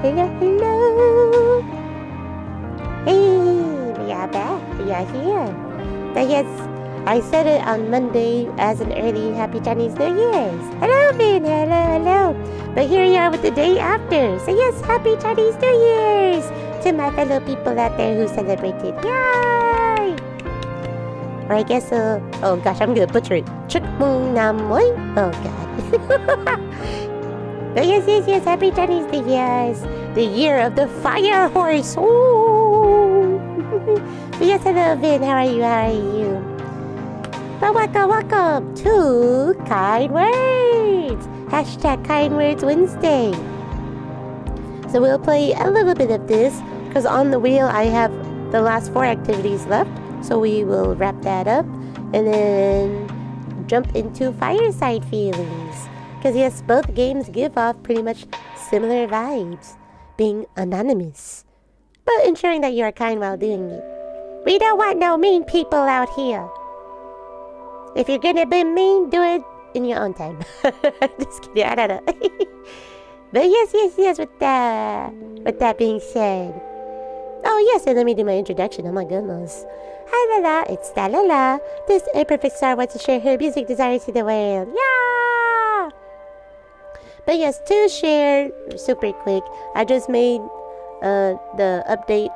hello. Hey, we are back. We are here. But yes, I said it on Monday as an early Happy Chinese New Year's. Hello, Vin. Hello. But here we are with the day after. So yes, Happy Chinese New Year's to my fellow people out there who celebrated. Yay! Or I guess, oh gosh, I'm gonna butcher it. Chuk Mung Nam Moi. Oh god. But yes, Happy Chinese New Year's. The year of the fire horse. Ooh. But yes, hello, Vin. How are you? But welcome to Kind Words. Hashtag Kind Words Wednesday. So we'll play a little bit of this because on the wheel I have the last 4 activities left. So we will wrap that up and then jump into Fireside Feelings. Because yes, both games give off pretty much similar vibes. Being anonymous, but ensuring that you are kind while doing it. We don't want no mean people out here. If you're gonna be mean, do it in your own time. Just kidding, I don't know. But yes, with that being said. Oh yes, and let me do my introduction. Oh my goodness. Hi La, it's Star-LaLa. This imperfect star wants to share her music desires to the world. Yeah! But yes, to share super quick, I just made the update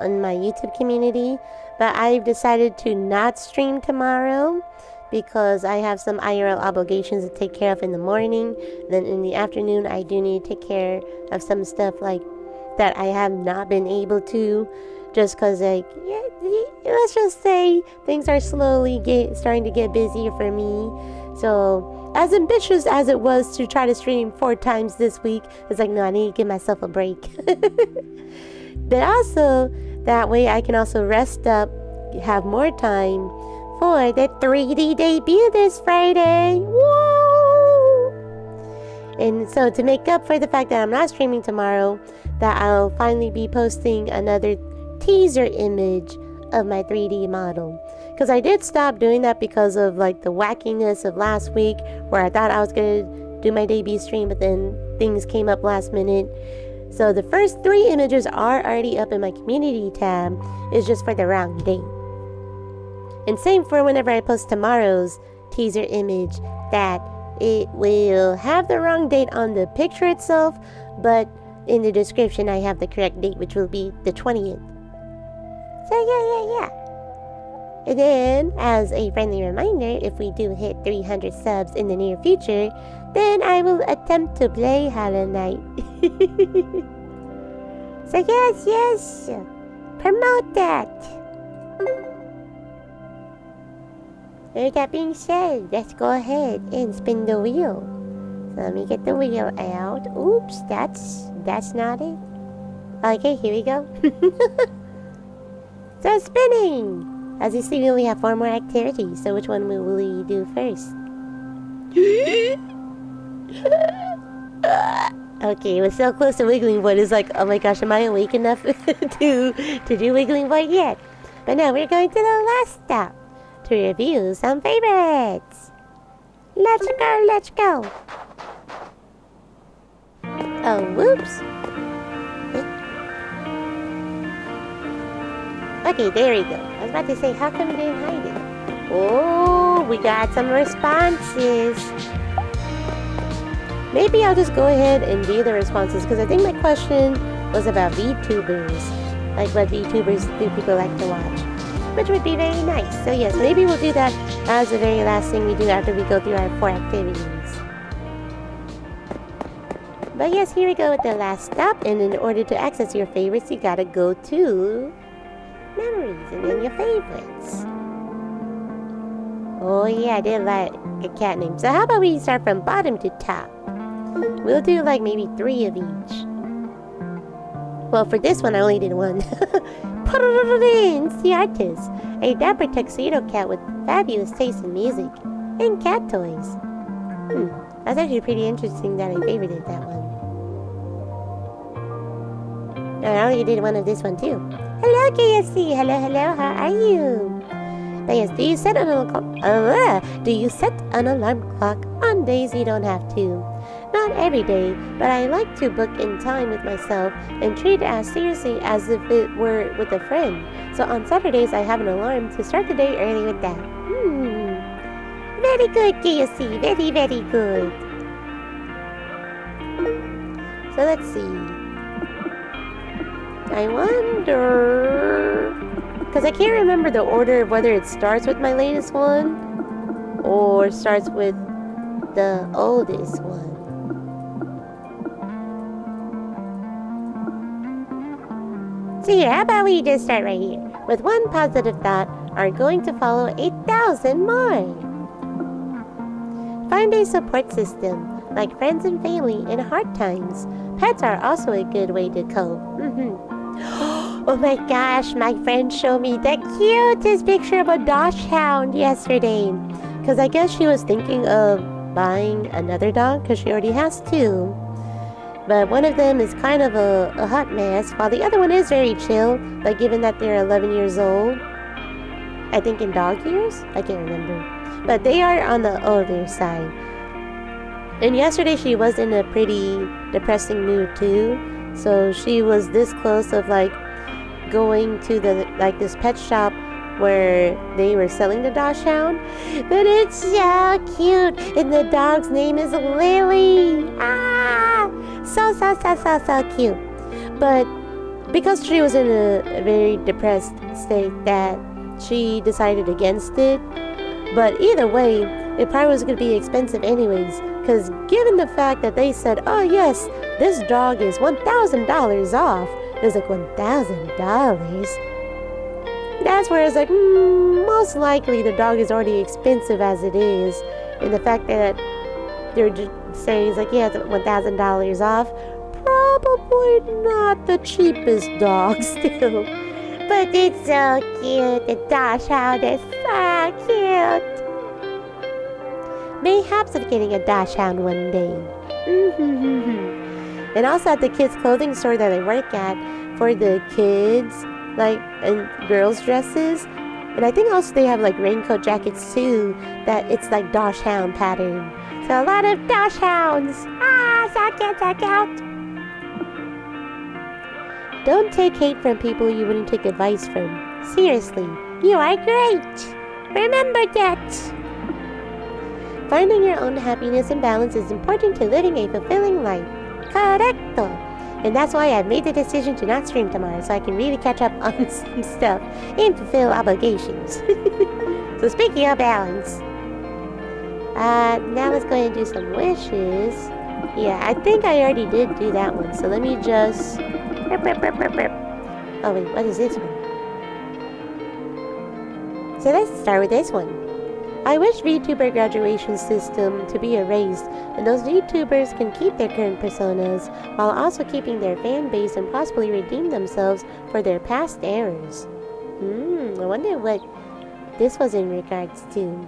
on my YouTube community, but I've decided to not stream tomorrow because I have some IRL obligations to take care of in the morning. Then in the afternoon, I do need to take care of some stuff like that I have not been able to, just because like, yeah, let's just say things are slowly starting to get busier for me. So as ambitious as it was to try to stream 4 times this week, it's like, no, I need to give myself a break. But also, that way I can also rest up, have more time for the 3D debut this Friday. Woo! And so to make up for the fact that I'm not streaming tomorrow, that I'll finally be posting another teaser image of my 3D model. Because I did stop doing that because of like the wackiness of last week, where I thought I was going to do my debut stream, but then things came up last minute. So the first 3 images are already up in my community tab. It's just for the wrong date. And same for whenever I post tomorrow's teaser image, that it will have the wrong date on the picture itself, but in the description I have the correct date, which will be the 20th. So yeah. And then, as a friendly reminder, if we do hit 300 subs in the near future, then I will attempt to play Hollow Knight. So yes, promote that. With that being said, let's go ahead and spin the wheel. So let me get the wheel out. Oops, that's not it. Okay, here we go. So spinning! As you see, we only have 4 more activities, so which one will we do first? Okay, it was so close to Wiggling Boy. It's like, oh my gosh, am I awake enough to do Wiggling Boy yet? But no, we're going to the last stop to review some favorites. Let's go. Oh, whoops. Okay, there we go. I was about to say, how come we didn't hide it? Oh, we got some responses. Maybe I'll just go ahead and do the responses, because I think my question was about VTubers. Like what VTubers do people like to watch, which would be very nice. So yes, maybe we'll do that as the very last thing we do after we go through our 4 activities. But yes, here we go with the last stop. And in order to access your favorites, you gotta go to memories and then your favorites. Oh yeah, I did like a cat name. So how about we start from bottom to top? We'll do like maybe 3 of each. Well, for this one I only did 1. It's the artist, a dapper tuxedo cat with fabulous taste in music and cat toys. That's actually pretty interesting that I favorited that one. I only did 1 of this one too. Hello KFC, hello, how are you? But yes, do you set an alarm clock on days you don't have to? Not every day, but I like to book in time with myself and treat it as seriously as if it were with a friend. So on Saturdays, I have an alarm to start the day early with that. Very good, KSC. Very, very good. So let's see. I wonder... Because I can't remember the order of whether it starts with my latest one or starts with the oldest one. So here, how about we just start right here? With one positive thought are going to follow 8,000 more. Find a support system, like friends and family in hard times. Pets are also a good way to cope. Oh my gosh, my friend showed me the cutest picture of a dachshund yesterday. Because I guess she was thinking of buying another dog because she already has two. But one of them is kind of a hot mess, while the other one is very chill, like given that they're 11 years old. I think in dog years? I can't remember. But they are on the older side. And yesterday she was in a pretty depressing mood too. So she was this close of like going to this pet shop where they were selling the dachshund. But it's so cute. And the dog's name is Lily. So cute. But because she was in a very depressed state that she decided against it. But either way, it probably was going to be expensive anyways. Because given the fact that they said, oh yes, this dog is $1,000 off. It was like $1,000. That's where it's like, most likely the dog is already expensive as it is. And the fact that they're just saying it's like, yeah, it's $1,000 off. Probably not the cheapest dog still. But it's so cute. The dachshund is so cute. Mayhaps of getting a dachshund one day. And also at the kids' clothing store that I work at for the kids, like, and girls' dresses. And I think also they have like raincoat jackets too, that it's like dachshund pattern. So a lot of dachshunds. So cute. Don't take hate from people you wouldn't take advice from. Seriously, you are great. Remember that. Finding your own happiness and balance is important to living a fulfilling life. Correcto. And that's why I've made the decision to not stream tomorrow, so I can really catch up on some stuff and fulfill obligations. So speaking of balance, now let's go ahead and do some wishes. Yeah, I think I already did do that one, so let me just... Oh wait, what is this one? So let's start with this one. I wish VTuber graduation system to be erased, and those VTubers can keep their current personas while also keeping their fan base and possibly redeem themselves for their past errors. I wonder what this was in regards to,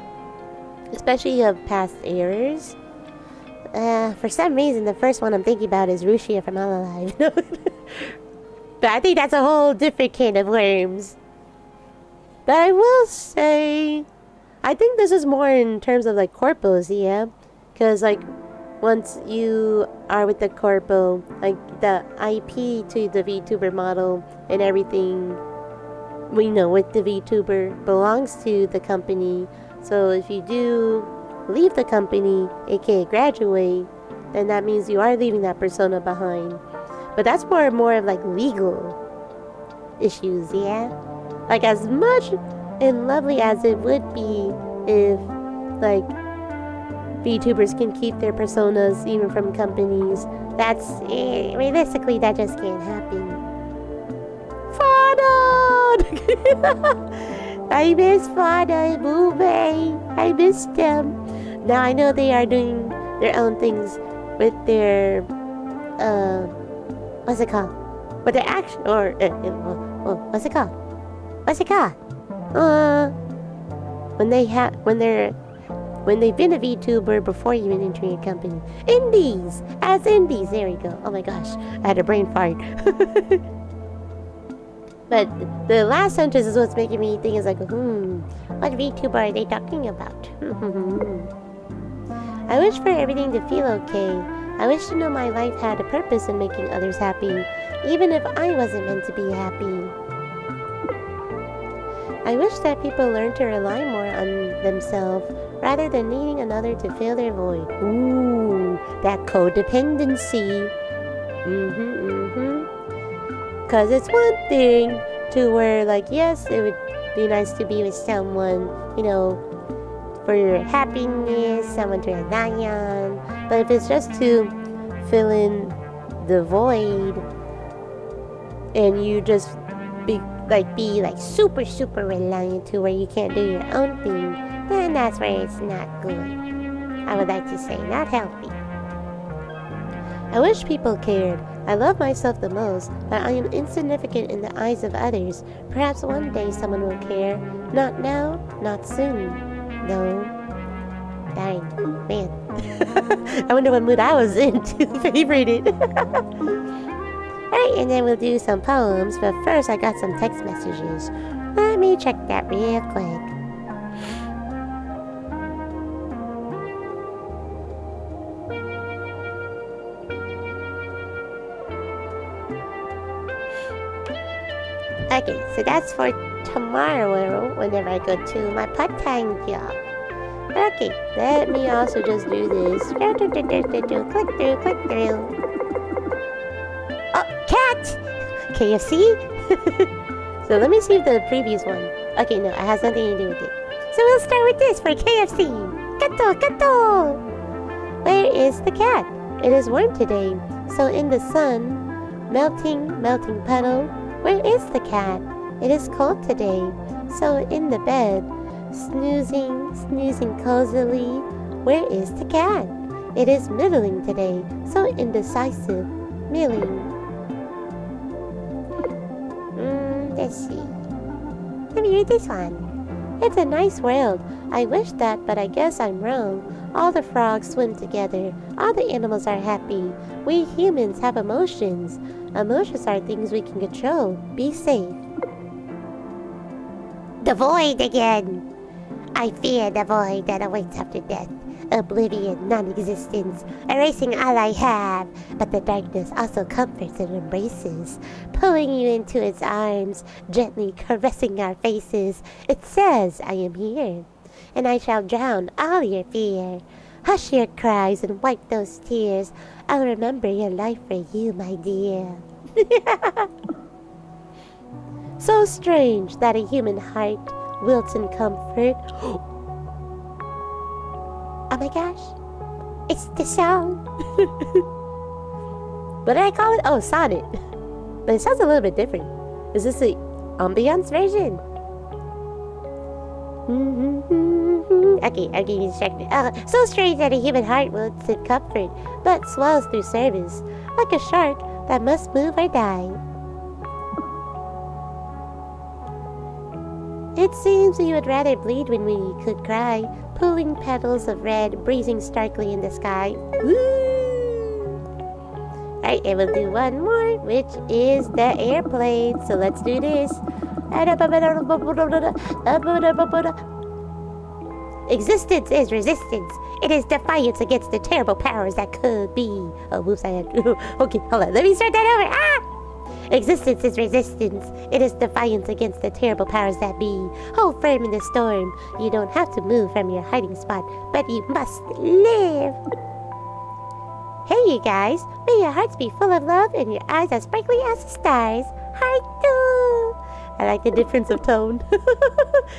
especially of past errors. For some reason, the first one I'm thinking about is Rushia from Unrelated. But I think that's a whole different can of worms. But I will say, I think this is more in terms of like corpos, yeah? Because like, once you are with the corpo, like the IP to the VTuber model and everything, we know with the VTuber belongs to the company. So if you do leave the company, aka graduate, then that means you are leaving that persona behind. But that's more of like legal issues, yeah? Like as much and lovely as it would be if like VTubers can keep their personas even from companies, that's realistically that just can't happen. Fanart! I miss Fanart, Boobay. I miss them. Now I know they are doing their own things with their what's it called? With their action or what's it called? When they've been a VTuber before even entering a company. Indies! As indies, there we go. Oh my gosh, I had a brain fart. But the last sentence is what's making me think is like, what VTuber are they talking about? I wish for everything to feel okay, I wish to know my life had a purpose in making others happy, even if I wasn't meant to be happy. I wish that people learn to rely more on themselves rather than needing another to fill their void. Ooh, that codependency. Because it's one thing to where, like, yes, it would be nice to be with someone, you know, for your happiness, someone to rely on. But if it's just to fill in the void and you just be super reliant to where you can't do your own thing, then that's where it's not good. I would like to say not healthy. I wish people cared. I love myself the most, but I am insignificant in the eyes of others. Perhaps one day someone will care. Not now, not soon. No. Dang, man. I wonder what mood I was in to favorite it. Alright, and then we'll do some poems, but first I got some text messages. Let me check that real quick. Okay, so that's for tomorrow whenever I go to my part-time job. Okay, let me also just do this. Click through. Oh, cat! KFC? So let me see if the previous one. Okay, no, it has nothing to do with it. So we'll start with this for KFC. Gato! Where is the cat? It is warm today. So in the sun, melting puddle. Where is the cat? It is cold today. So in the bed, snoozing cozily. Where is the cat? It is middling today. So indecisive, milling. Let's see. Let me read this one. It's a nice world. I wish that, but I guess I'm wrong. All the frogs swim together. All the animals are happy. We humans have emotions. Emotions are things we can control. Be safe. The void again. I fear the void that awaits after death. Oblivion, non-existence, erasing all I have. But the darkness also comforts and embraces, pulling you into its arms, gently caressing our faces. It says, I am here, and I shall drown all your fear. Hush your cries and wipe those tears. I'll remember your life for you, my dear. So strange that a human heart wilts in comfort. Oh my gosh, it's the song. What did I call it? Oh, sonnet. But it sounds a little bit different. Is this the ambiance version? Okay, I'm getting distracted. So strange that a human heart wilts in comfort, but swells through service, like a shark that must move or die. It seems we would rather bleed when we could cry, pulling petals of red, breezing starkly in the sky. Alright, and we'll do one more, which is the airplane. So let's do this. Existence is resistance. It is defiance against the terrible powers that could be. Oh, whoops, I had... Okay, hold on. Let me start that over. Existence is resistance. It is defiance against the terrible powers that be. Hold firm in the storm. You don't have to move from your hiding spot, but you must live. Hey, you guys. May your hearts be full of love and your eyes as sparkly as the stars. Heart too. I like the difference of tone.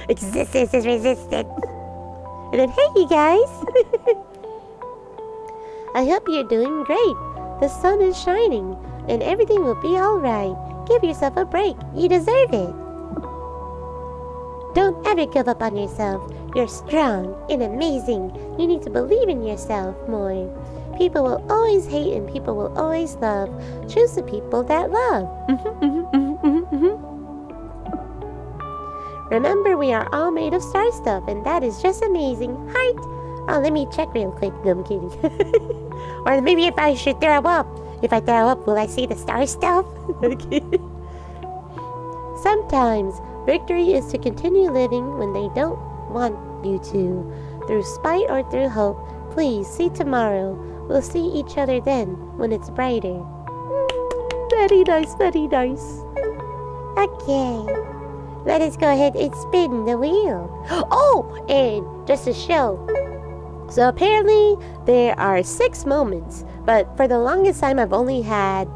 Existence is resistance. And then, hey, you guys. I hope you're doing great. The sun is shining, and everything will be alright. Give yourself a break. You deserve it. Don't ever give up on yourself. You're strong and amazing. You need to believe in yourself more. People will always hate and people will always love. Choose the people that love. Remember, we are all made of star stuff, and that is just amazing. Heart. Oh, let me check real quick. No, I'm kidding. Or maybe if I should throw up. If I throw up, will I see the star stuff? Okay. Sometimes, victory is to continue living when they don't want you to. Through spite or through hope, please see tomorrow We'll see each other then, when it's brighter. Very nice, very nice. Okay. Let us go ahead and spin the wheel. Oh, and just to show. So apparently there are 6 moments, but for the longest time I've only had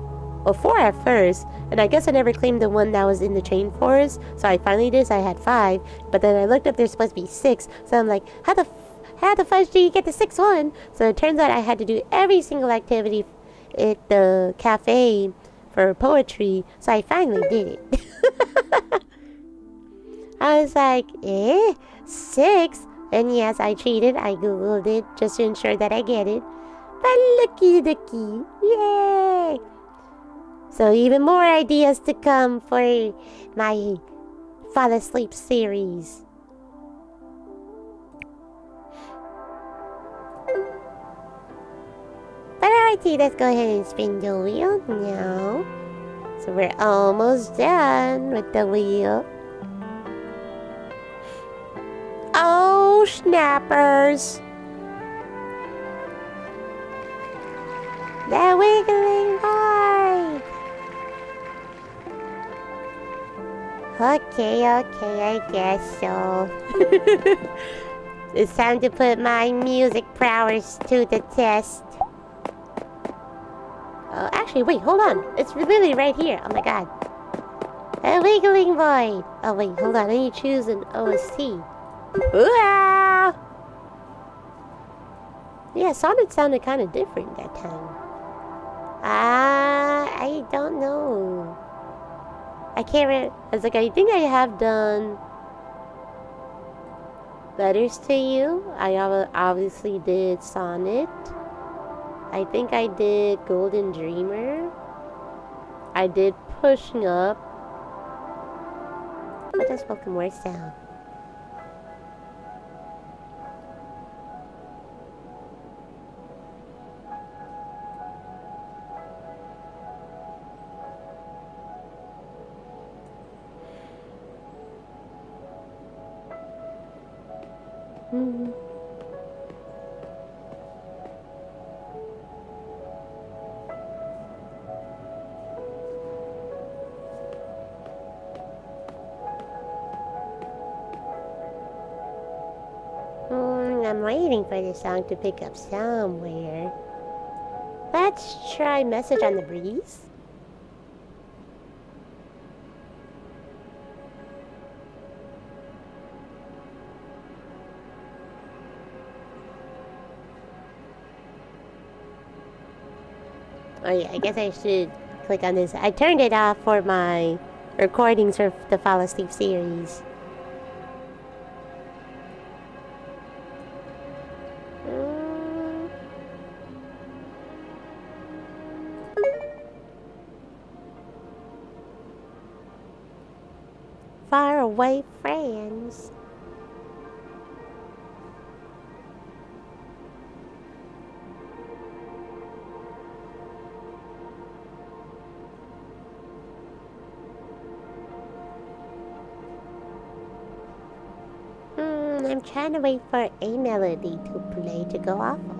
4 at first, and I guess I never claimed the one that was in the train forest, so I finally did, so I had 5, but then I looked up there's supposed to be 6, so I'm like, how the fudge do you get the 6th one? So it turns out I had to do every single activity at the cafe for poetry, so I finally did it. I was like, 6? And yes, I cheated. I googled it just to ensure that I get it. But looky. Yay! So even more ideas to come for my fall asleep series. But alrighty, let's go ahead and spin the wheel now. So we're almost done with the wheel. Oh, snappers! The wiggling board! Okay, I guess so. It's time to put my music prowess to the test. Oh, actually, wait, hold on. It's really right here. Oh my god. A wiggling void. Oh wait, hold on. I need to choose an OST. Ooh-ah! Yeah, Sonnet sounded kind of different that time. I don't know. I can't remember. It's like, I think I have done Letters to You. I obviously did Sonnet. I think I did Golden Dreamer. I did Pushing Up. What does Spoken Word sound? I'm waiting for the song to pick up somewhere. Let's try Message on the Breeze. Oh yeah, I guess I should click on this. I turned it off for my recordings for the Fall Asleep series. Far away friends. I'm trying to wait for a melody to play to go off of.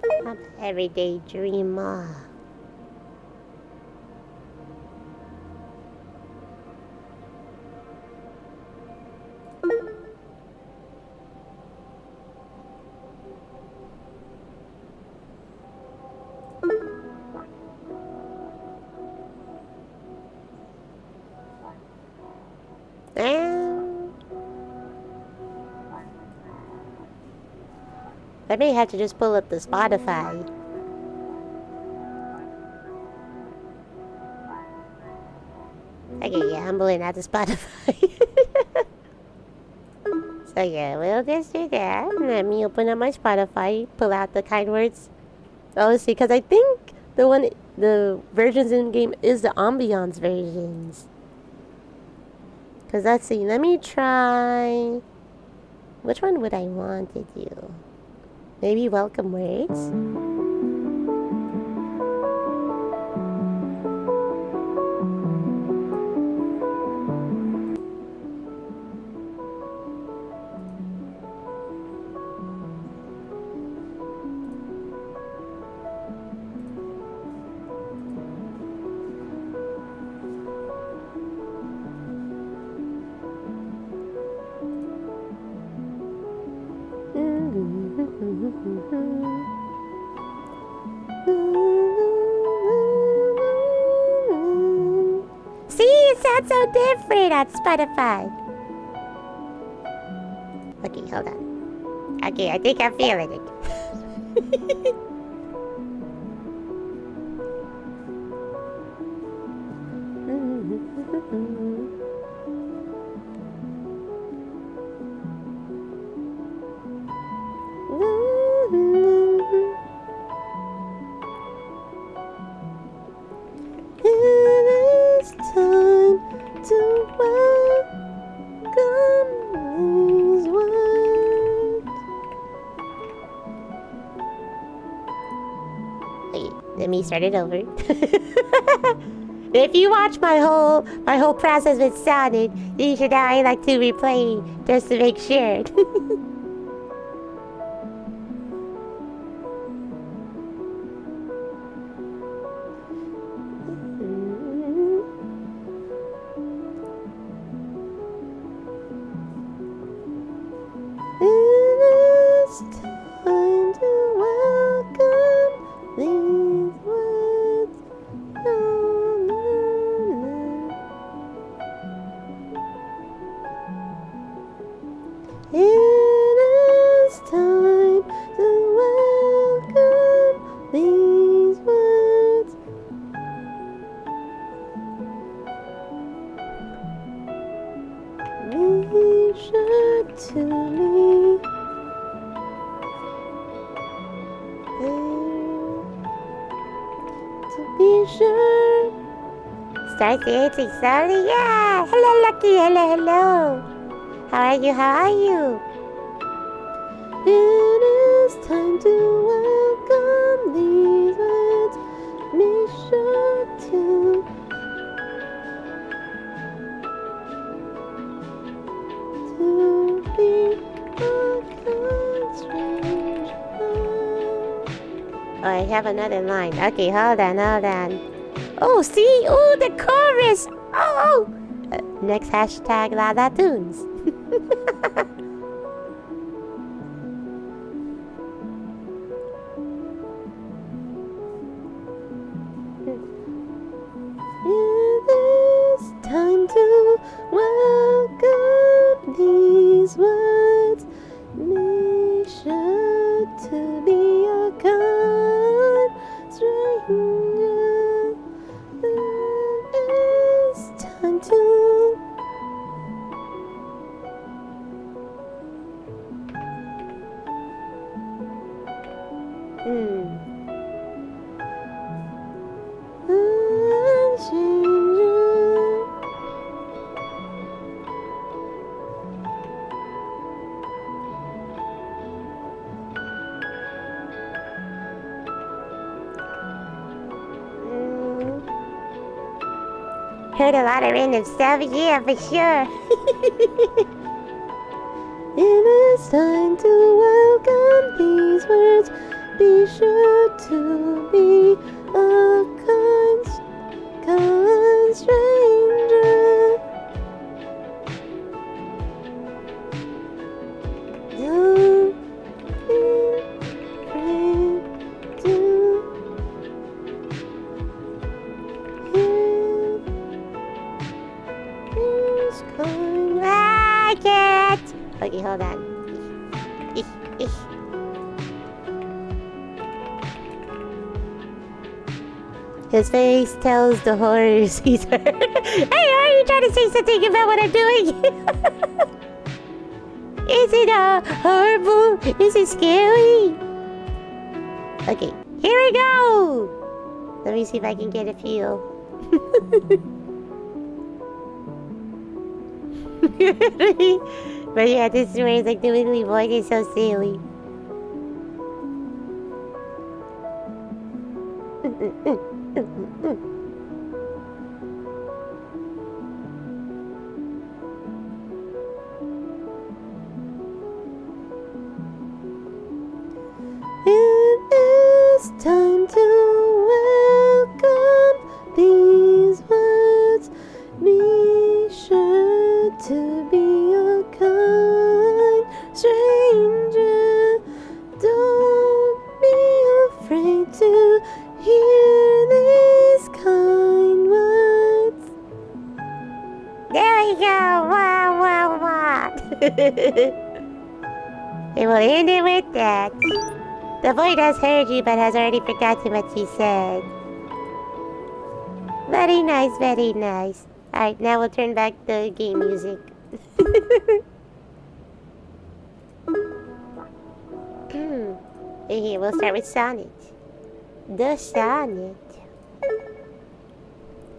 I'm an everyday dreamer. I may have to just pull up the Spotify. Okay, yeah, I'm pulling out the Spotify. So yeah, we'll just do that. Let me open up my Spotify, pull out the kind words. Oh, let's see, because I think the versions in game is the ambiance versions. Because let's see, let me try. Which one would I want to do? Maybe welcome words? sound so different on Spotify. Okay, hold on. Okay, I think I'm feeling it. It is time to welcome these words. Okay, let me start it over. If you watch my whole process with sounding, you should know I like to replay just to make sure. It's time to welcome these words. It is time to welcome these words. Be sure to be sure. Start dancing slowly, yeah. Hello, Lucky. Hello, hello. How are you? How are you? It is time to welcome these words. Be sure to be a kind stranger. Oh, I have another line. Okay, hold on. Oh, see? Oh, the chorus. Oh. Next hashtag Lala Tunes. It is time to welcome these words. Be sure to be a kind stranger. It is time to heard a lot of random stuff, yeah, for sure. It is time to welcome these words. Be sure to be a kind stranger. Don't be afraid to hear this kind. I can't. Okay, hold on. His face tells the horrors he's heard. Hey, are you trying to say something about what I'm doing? Is it horrible? Is it scary? Okay, here we go! Let me see if I can get a feel. But yeah, this is where it's like the wiggly voice is so silly. It is time to welcome these words. Be sure to be a kind stranger. Don't be afraid to hear these kind words. we go. Wah, wah, wah. And we'll end it with that. The void has heard you, but has already forgotten what you said. Very nice, very nice. Alright, now we'll turn back the game music. Here, we'll start with sonnet. The sonnet.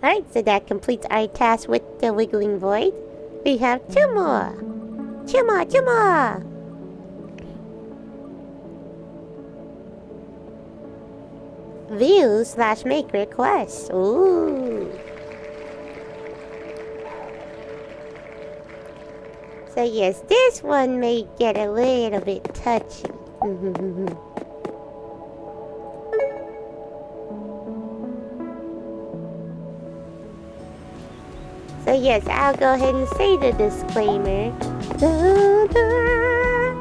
Alright, so that completes our task with the wiggling void. We have two more. Two more. View/make request. Ooh. So yes, this one may get a little bit touchy. So yes, I'll go ahead and say the disclaimer.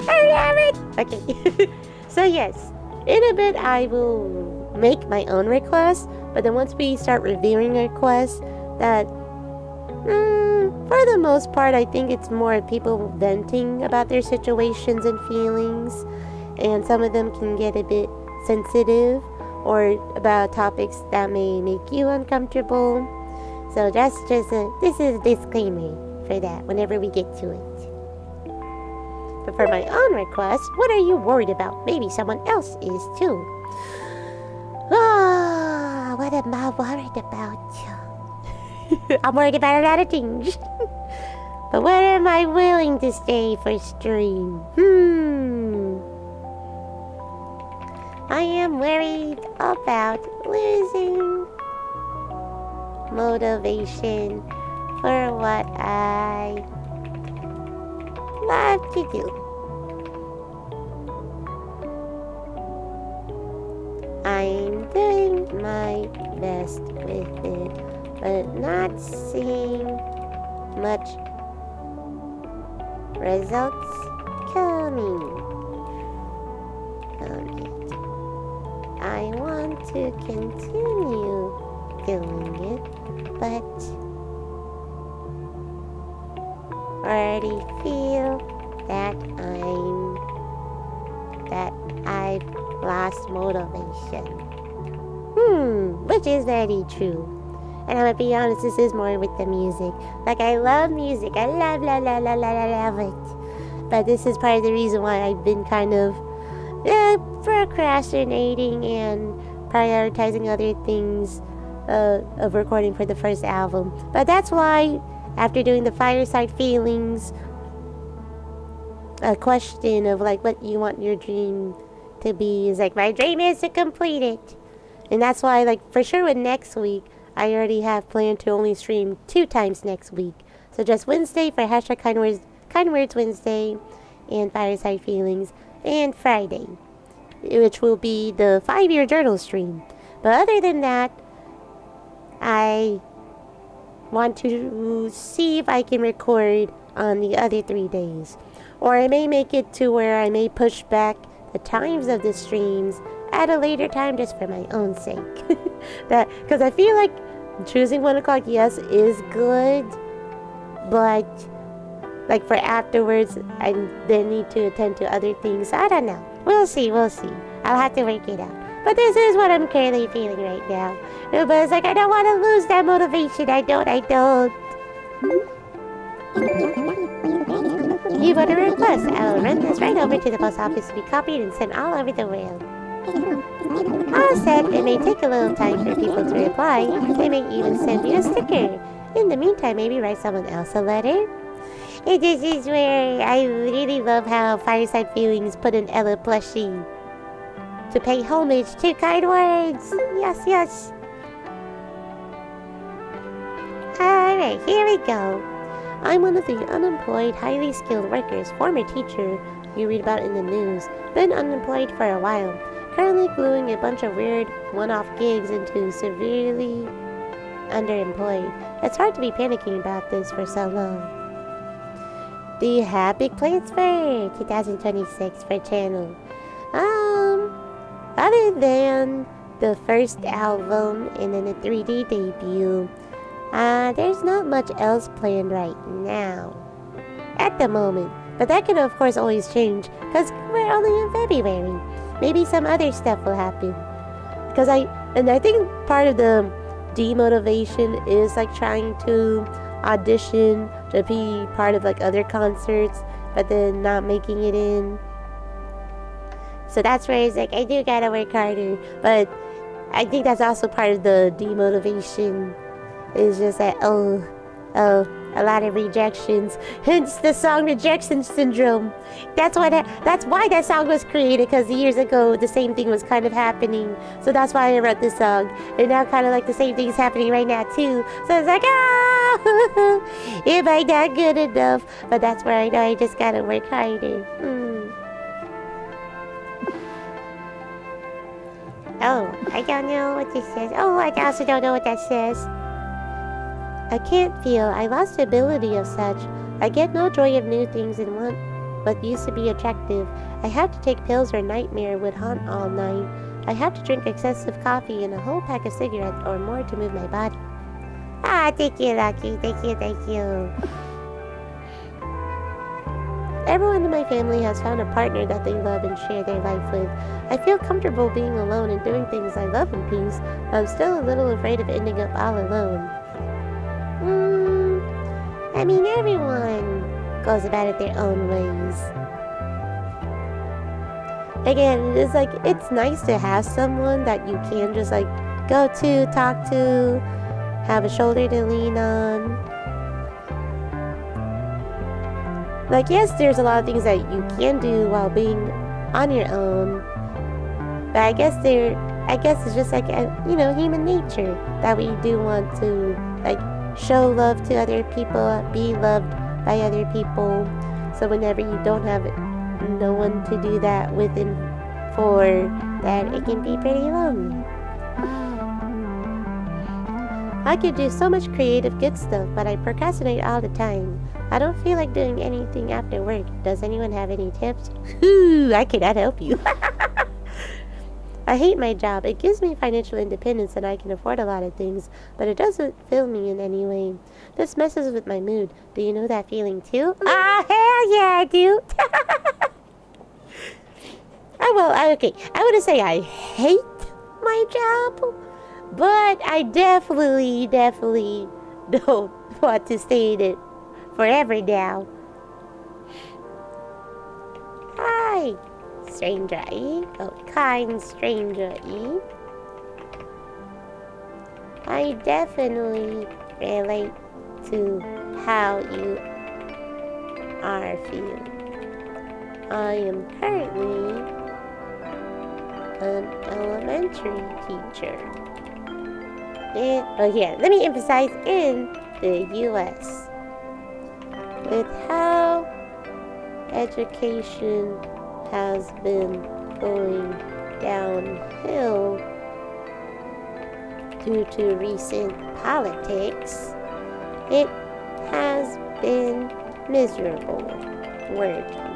I love it! Okay. So yes, in a bit I will make my own requests, but then once we start reviewing requests, that for the most part I think it's more people venting about their situations and feelings, and some of them can get a bit sensitive or about topics that may make you uncomfortable. So this is a disclaimer for that whenever we get to it. But for my own request, what are you worried about? Maybe someone else is too. Ah, what am I worried about? I'm worried about a lot of things. But what am I willing to stay for stream? I am worried about losing motivation for what I love to do. I'm doing my best with it, but not seeing much results coming from it. I want to continue doing it, but already feel that I've lost motivation. Which is very true. And I'm gonna be honest, this is more with the music. Like, I love music. I love it. But this is part of the reason why I've been kind of procrastinating and prioritizing other things of recording for the first album. But that's why, after doing the Fireside Feelings, a question of like what you want your dream to be is like, my dream is to complete it. And that's why, like, for sure with next week, I already have planned to only stream 2 times next week. So just Wednesday for hashtag Kind Words Wednesday and Fireside Feelings, and Friday, which will be the 5-year journal stream. But other than that, I want to see if I can record on the other 3 days. Or I may make it to where I may push back the times of the streams at a later time just for my own sake. Because I feel like choosing 1 o'clock, yes, is good, but like for afterwards, I then need to attend to other things. I don't know. We'll see. I'll have to work it out. But this is what I'm currently feeling right now. But it's like, I don't want to lose that motivation. I don't. You want a request? I'll run this right over to the post office to be copied and sent all over the world. All said, it may take a little time for people to reply. They may even send you a sticker. In the meantime, maybe write someone else a letter. And this is where I really love how Fireside Feelings put an Ella plushie to pay homage to Kind Words. Yes. Alright, here we go. I'm one of the unemployed, highly skilled workers, former teacher you read about in the news. Been unemployed for a while. Currently gluing a bunch of weird one-off gigs into severely underemployed. It's hard to be panicking about this for so long. Do you have big plans for 2026 for channel? Other than the first album and then the 3D debut, There's not much else planned right now. At the moment. But that can of course always change, because we're only in February. Maybe some other stuff will happen. Because I think part of the demotivation is like trying to audition to be part of like other concerts, but then not making it in. So that's where it's like, I do gotta work harder. But I think that's also part of the demotivation. It's just that, a lot of rejections. Hence the song Rejection Syndrome. That's why that song was created, because years ago the same thing was kind of happening. So that's why I wrote this song. And now kind of like the same thing is happening right now too. So it's like, am I not good enough? But that's where I know I just gotta work harder. Oh, I don't know what this says. Oh, I also don't know what that says. I can't feel. I lost the ability of such. I get no joy of new things and want what used to be attractive. I have to take pills or nightmare would haunt all night. I have to drink excessive coffee and a whole pack of cigarettes or more to move my body. Thank you, Lucky. Thank you. Everyone in my family has found a partner that they love and share their life with. I feel comfortable being alone and doing things I love in peace. I'm still a little afraid of ending up all alone. I mean, everyone goes about it their own ways. Again, it's like, it's nice to have someone that you can just like go to, talk to, have a shoulder to lean on. Like, yes, there's a lot of things that you can do while being on your own. But I guess it's just like, human nature that we do want to, like, show love to other people, be loved by other people. So whenever you don't have no one to do that with and for, that it can be pretty lonely. I could do so much creative good stuff, but I procrastinate all the time. I don't feel like doing anything after work. Does anyone have any tips? I cannot help you. I hate my job. It gives me financial independence and I can afford a lot of things, but it doesn't fill me in any way. This messes with my mood. Do you know that feeling too? Hell yeah, I do. Okay. I wouldn't say I hate my job, but I definitely don't want to stay in it forever now. Hi, stranger E. Oh, kind stranger E. I definitely relate to how you are feeling. I am currently an elementary teacher. Let me emphasize, in the U.S. With how education has been going downhill due to recent politics, it has been miserable working.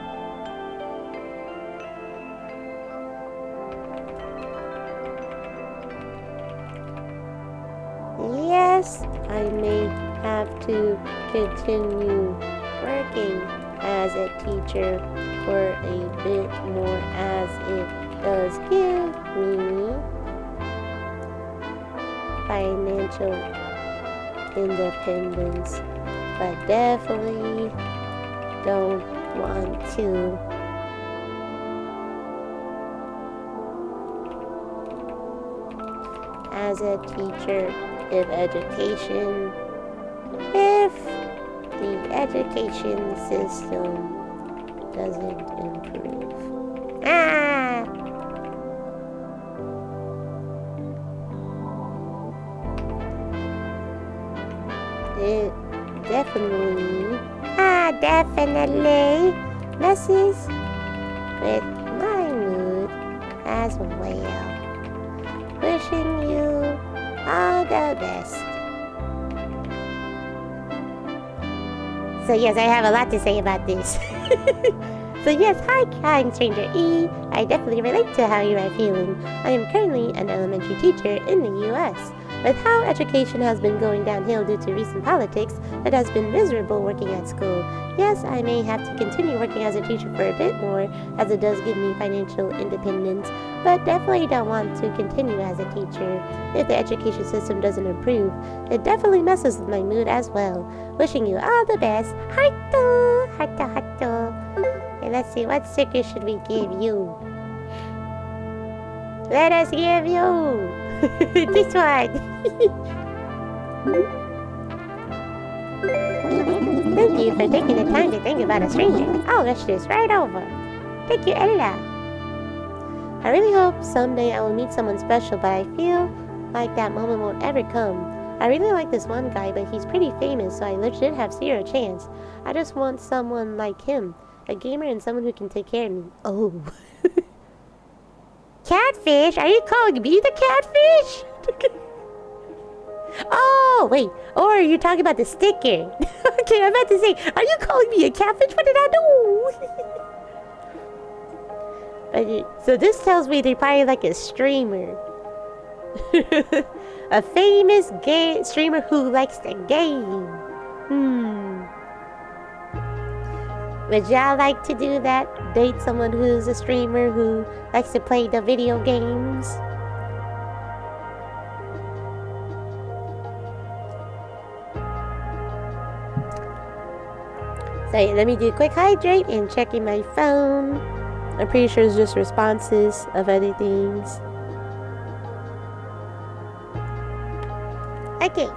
Yes, I may have to continue working as a teacher for a bit more, as it does give me financial independence, but definitely don't want to as a teacher if the education system doesn't improve. It definitely messes with my mood as well. Wishing you all the best. So yes, I have a lot to say about this. So yes, hi kind stranger E. I definitely relate to how you are feeling. I am currently an elementary teacher in the U.S. With how education has been going downhill due to recent politics, it has been miserable working at school. Yes, I may have to continue working as a teacher for a bit more, as it does give me financial independence, but definitely don't want to continue as a teacher. If the education system doesn't improve, it definitely messes with my mood as well. Wishing you all the best. Hato, hato, hato. Okay, let's see, what sticker should we give you? Let us give you this one. Thank you for taking the time to think about a stranger. I'll rush this right over. Thank you, Ella. I really hope someday I will meet someone special, but I feel like that moment won't ever come. I really like this one guy, but he's pretty famous, so I legit have zero chance. I just want someone like him, a gamer and someone who can take care of me. Oh. Catfish? Are you calling me the catfish? Oh, wait. Or you're talking about the sticker. Okay, I'm about to say, are you calling me a catfish? What did I do? Okay, so this tells me they're probably like a streamer. A famous streamer who likes the game. Would y'all like to do that? Date someone who's a streamer who likes to play the video games? So let me do a quick hydrate and checking my phone. I'm pretty sure it's just responses of other things. Okay.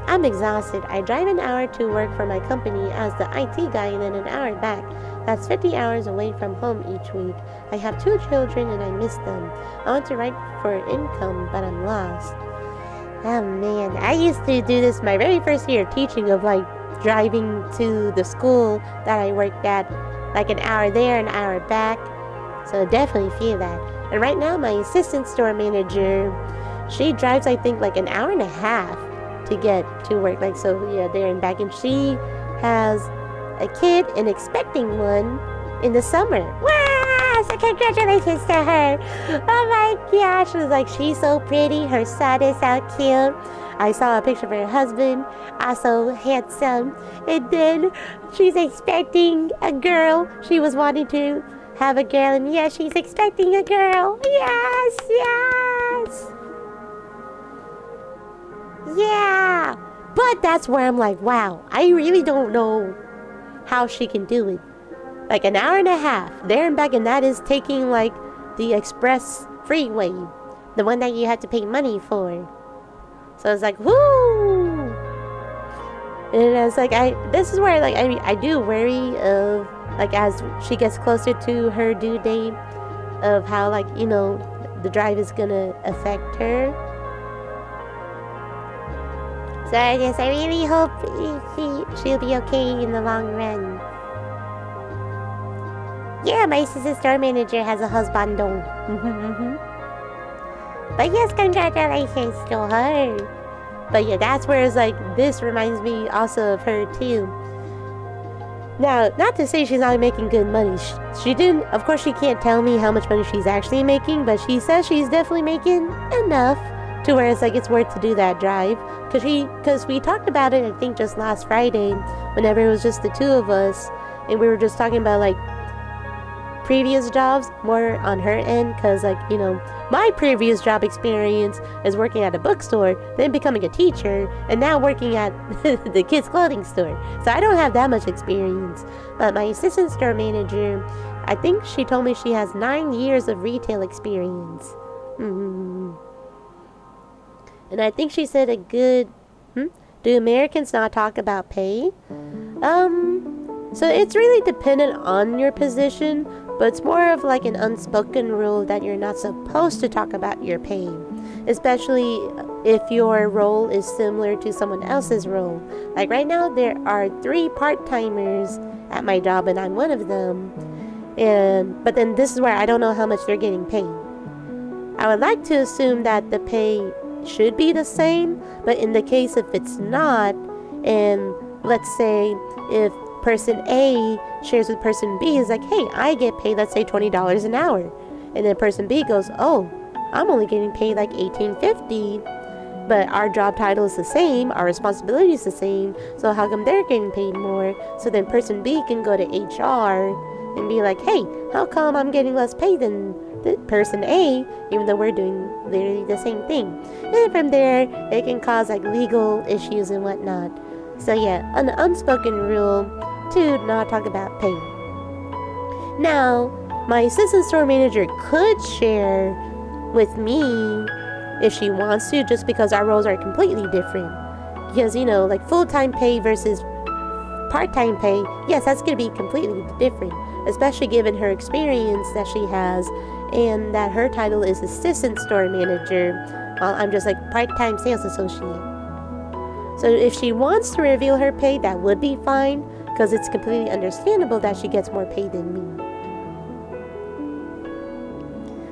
I'm exhausted. I drive an hour to work for my company as the IT guy and then an hour back. That's 50 hours away from home each week. I have 2 children and I miss them. I want to write for income, but I'm lost. Oh man, I used to do this my very first year teaching of like driving to the school that I worked at, like an hour there, an hour back. So I definitely feel that. And right now my assistant store manager, she drives I think like an hour and a half to get to work, like so yeah, there and back, and she has a kid and expecting one in the summer. Wow! So congratulations to her. Oh my gosh, it was like she's so pretty, her son is so cute. I saw a picture of her husband, also handsome, and then she's expecting a girl. She was wanting to have a girl, and yeah, she's expecting a girl. Yes, yes. Yeah, but that's where I'm like, wow, I really don't know how she can do it. Like an hour and a half there and back, and that is taking like the express freeway, the one that you have to pay money for. So it's like, whoo! And I was like, this is where like I do worry of like as she gets closer to her due date of how like, you know, the drive is gonna affect her. So I guess I really hope she'll be okay in the long run. Yeah, my assistant store manager has a husband though. But yes, congratulations to her. But yeah, that's where it's like, this reminds me also of her too. Now, not to say she's not making good money. She didn't, of course she can't tell me how much money she's actually making, but she says she's definitely making enough to where it's like it's worth to do that drive. Because we talked about it, I think just last Friday, whenever it was just the 2 of us, and we were just talking about like previous jobs more on her end, because like, you know, my previous job experience is working at a bookstore, then becoming a teacher, and now working at the kids clothing store. So I don't have that much experience. But my assistant store manager, I think she told me she has 9 years of retail experience. And I think she said a good, do Americans not talk about pay? So it's really dependent on your position, but it's more of like an unspoken rule that you're not supposed to talk about your pay, especially if your role is similar to someone else's role. Like right now, there are 3 part-timers at my job, and I'm one of them. But then this is where I don't know how much they're getting paid. I would like to assume that the pay should be the same, but in the case if it's not, and let's say if person A shares with person B, is like, hey, I get paid, let's say $20 an hour, and then person B goes, oh, I'm only getting paid like $18.50, but our job title is the same, our responsibility is the same, so how come they're getting paid more? So then person B can go to HR and be like, hey, how come I'm getting less pay than the person A, even though we're doing literally the same thing? And from there, it can cause like legal issues and whatnot. So yeah, an unspoken rule to not talk about pay. Now, my assistant store manager could share with me if she wants to, just because our roles are completely different. Because, like full-time pay versus part-time pay, yes, that's going to be completely different, especially given her experience that she has and that her title is assistant store manager, while I'm just like part-time sales associate. So if she wants to reveal her pay, that would be fine, because it's completely understandable that she gets more pay than me.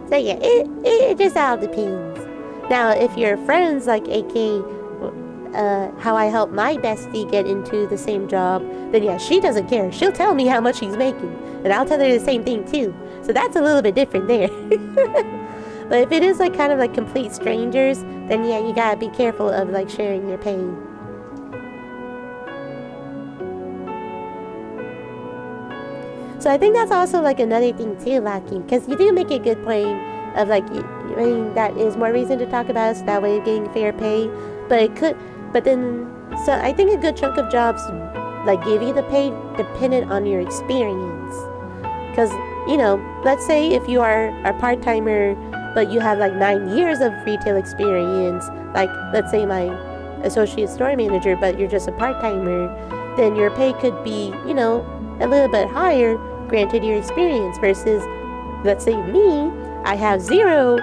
So yeah, it just all depends. Now, if you're friends, like AK, how I helped my bestie get into the same job, then yeah, she doesn't care. She'll tell me how much she's making, and I'll tell her the same thing too. So that's a little bit different there. But if it is like kind of like complete strangers, then yeah, you gotta be careful of like sharing your pay. So I think that's also like another thing too, Lucky, because you do make a good point of like, I mean, that is more reason to talk about us that way of getting fair pay. So I think a good chunk of jobs like give you the pay dependent on your experience. Because, let's say if you are a part-timer, but you have like 9 years of retail experience, like let's say my associate store manager, but you're just a part-timer, then your pay could be, a little bit higher, granted your experience, versus, let's say me, I have 0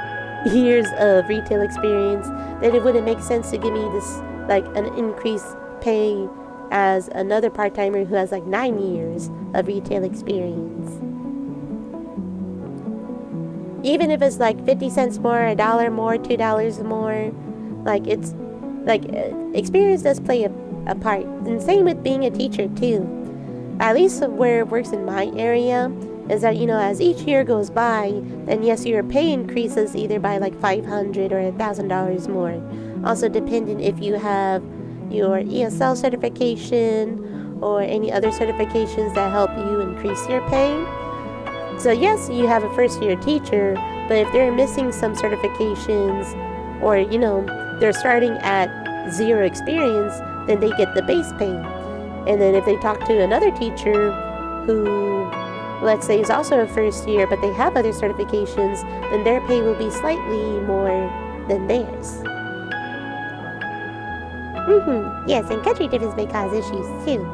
years of retail experience, then it wouldn't make sense to give me this, like, an increased pay as another part-timer who has, like, 9 years of retail experience. Even if it's, like, 50 cents more, $1 more, $2 more, like, it's, like, experience does play a part. And same with being a teacher, too. At least where it works in my area is that, as each year goes by, then yes, your pay increases either by like $500 or $1,000 more. Also depending if you have your ESL certification or any other certifications that help you increase your pay. So yes, you have a first year teacher, but if they're missing some certifications or, they're starting at 0 experience, then they get the base pay. And then if they talk to another teacher who, let's say, is also a first year, but they have other certifications, then their pay will be slightly more than theirs. Yes, and country difference may cause issues too.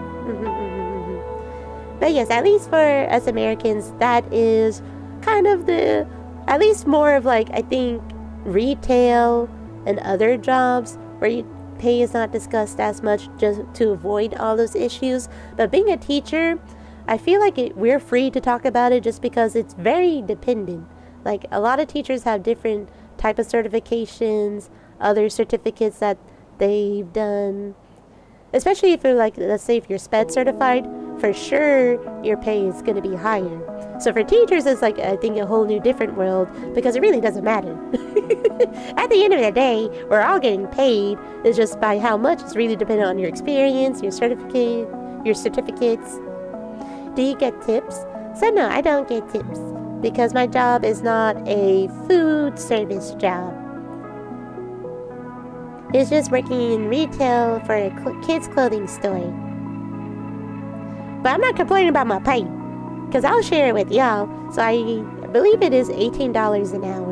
But yes, at least for us Americans, that is kind of at least more of like, I think, retail and other jobs where pay is not discussed as much, just to avoid all those issues. But being a teacher, I feel like we're free to talk about it just because it's very dependent. Like, a lot of teachers have different type of certifications, other certificates that they've done. Especially if you're like, let's say if you're SPED certified, for sure your pay is going to be higher. So for teachers, it's like, I think, a whole new different world, because it really doesn't matter. At the end of the day, we're all getting paid. It's just by how much. It's really dependent on your experience, your certificates. Do you get tips? So no, I don't get tips, because my job is not a food service job. It's just working in retail for a kids' clothing store. But I'm not complaining about my pay, because I'll share it with y'all. So I believe it is $18 an hour.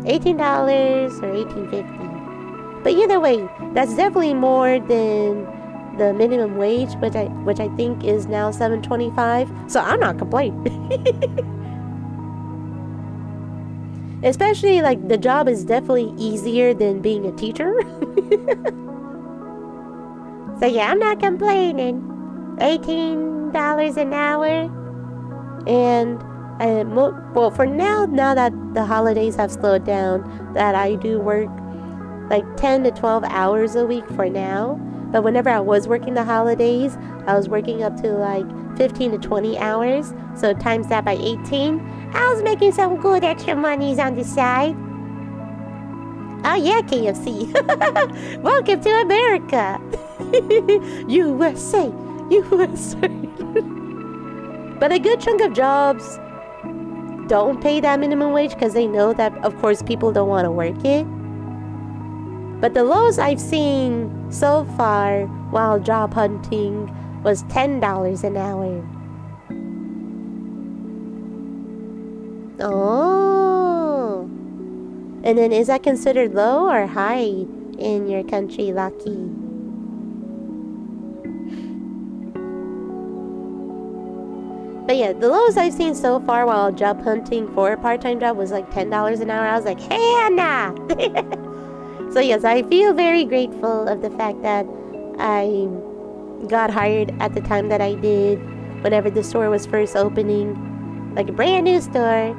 $18 or $18.50. But either way, that's definitely more than the minimum wage, which I think is now $7.25. So I'm not complaining. Especially, like, the job is definitely easier than being a teacher. So yeah, I'm not complaining. $18 an hour. And well, for now that the holidays have slowed down, that I do work like 10 to 12 hours a week for now. But whenever I was working the holidays, I was working up to like 15 to 20 hours. So times that by 18, I was making some good extra monies on the side. Oh yeah, KFC. Welcome to America. USA. USA. But a good chunk of jobs don't pay that minimum wage because they know that, of course, people don't want to work it. But the lowest I've seen so far while job hunting was $10 an hour. Oh. And then is that considered low or high in your country, Lucky? But yeah, the lowest I've seen so far while job hunting for a part-time job was like $10 an hour. I was like, Hannah! So yes, I feel very grateful of the fact that I got hired at the time that I did, whenever the store was first opening. Like a brand new store,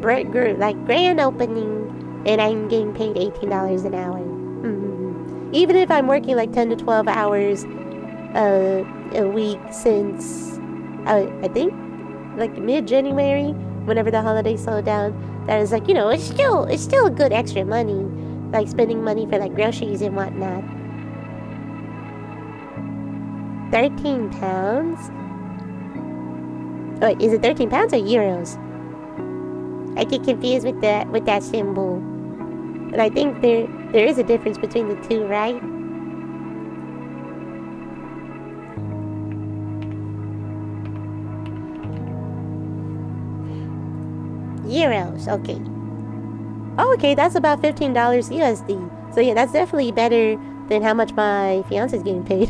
like grand opening, and I'm getting paid $18 an hour. Mm-hmm. Even if I'm working like 10 to 12 hours a week since, I think, like mid-January, whenever the holidays slowed down, that is like, it's still good extra money, like spending money for like groceries and whatnot. 13 pounds? Wait, is it 13 pounds or euros? I get confused with that symbol. And I think there is a difference between the two, right? Euros, okay. Oh, okay, that's about $15 USD. So yeah, that's definitely better than how much my fiance's getting paid.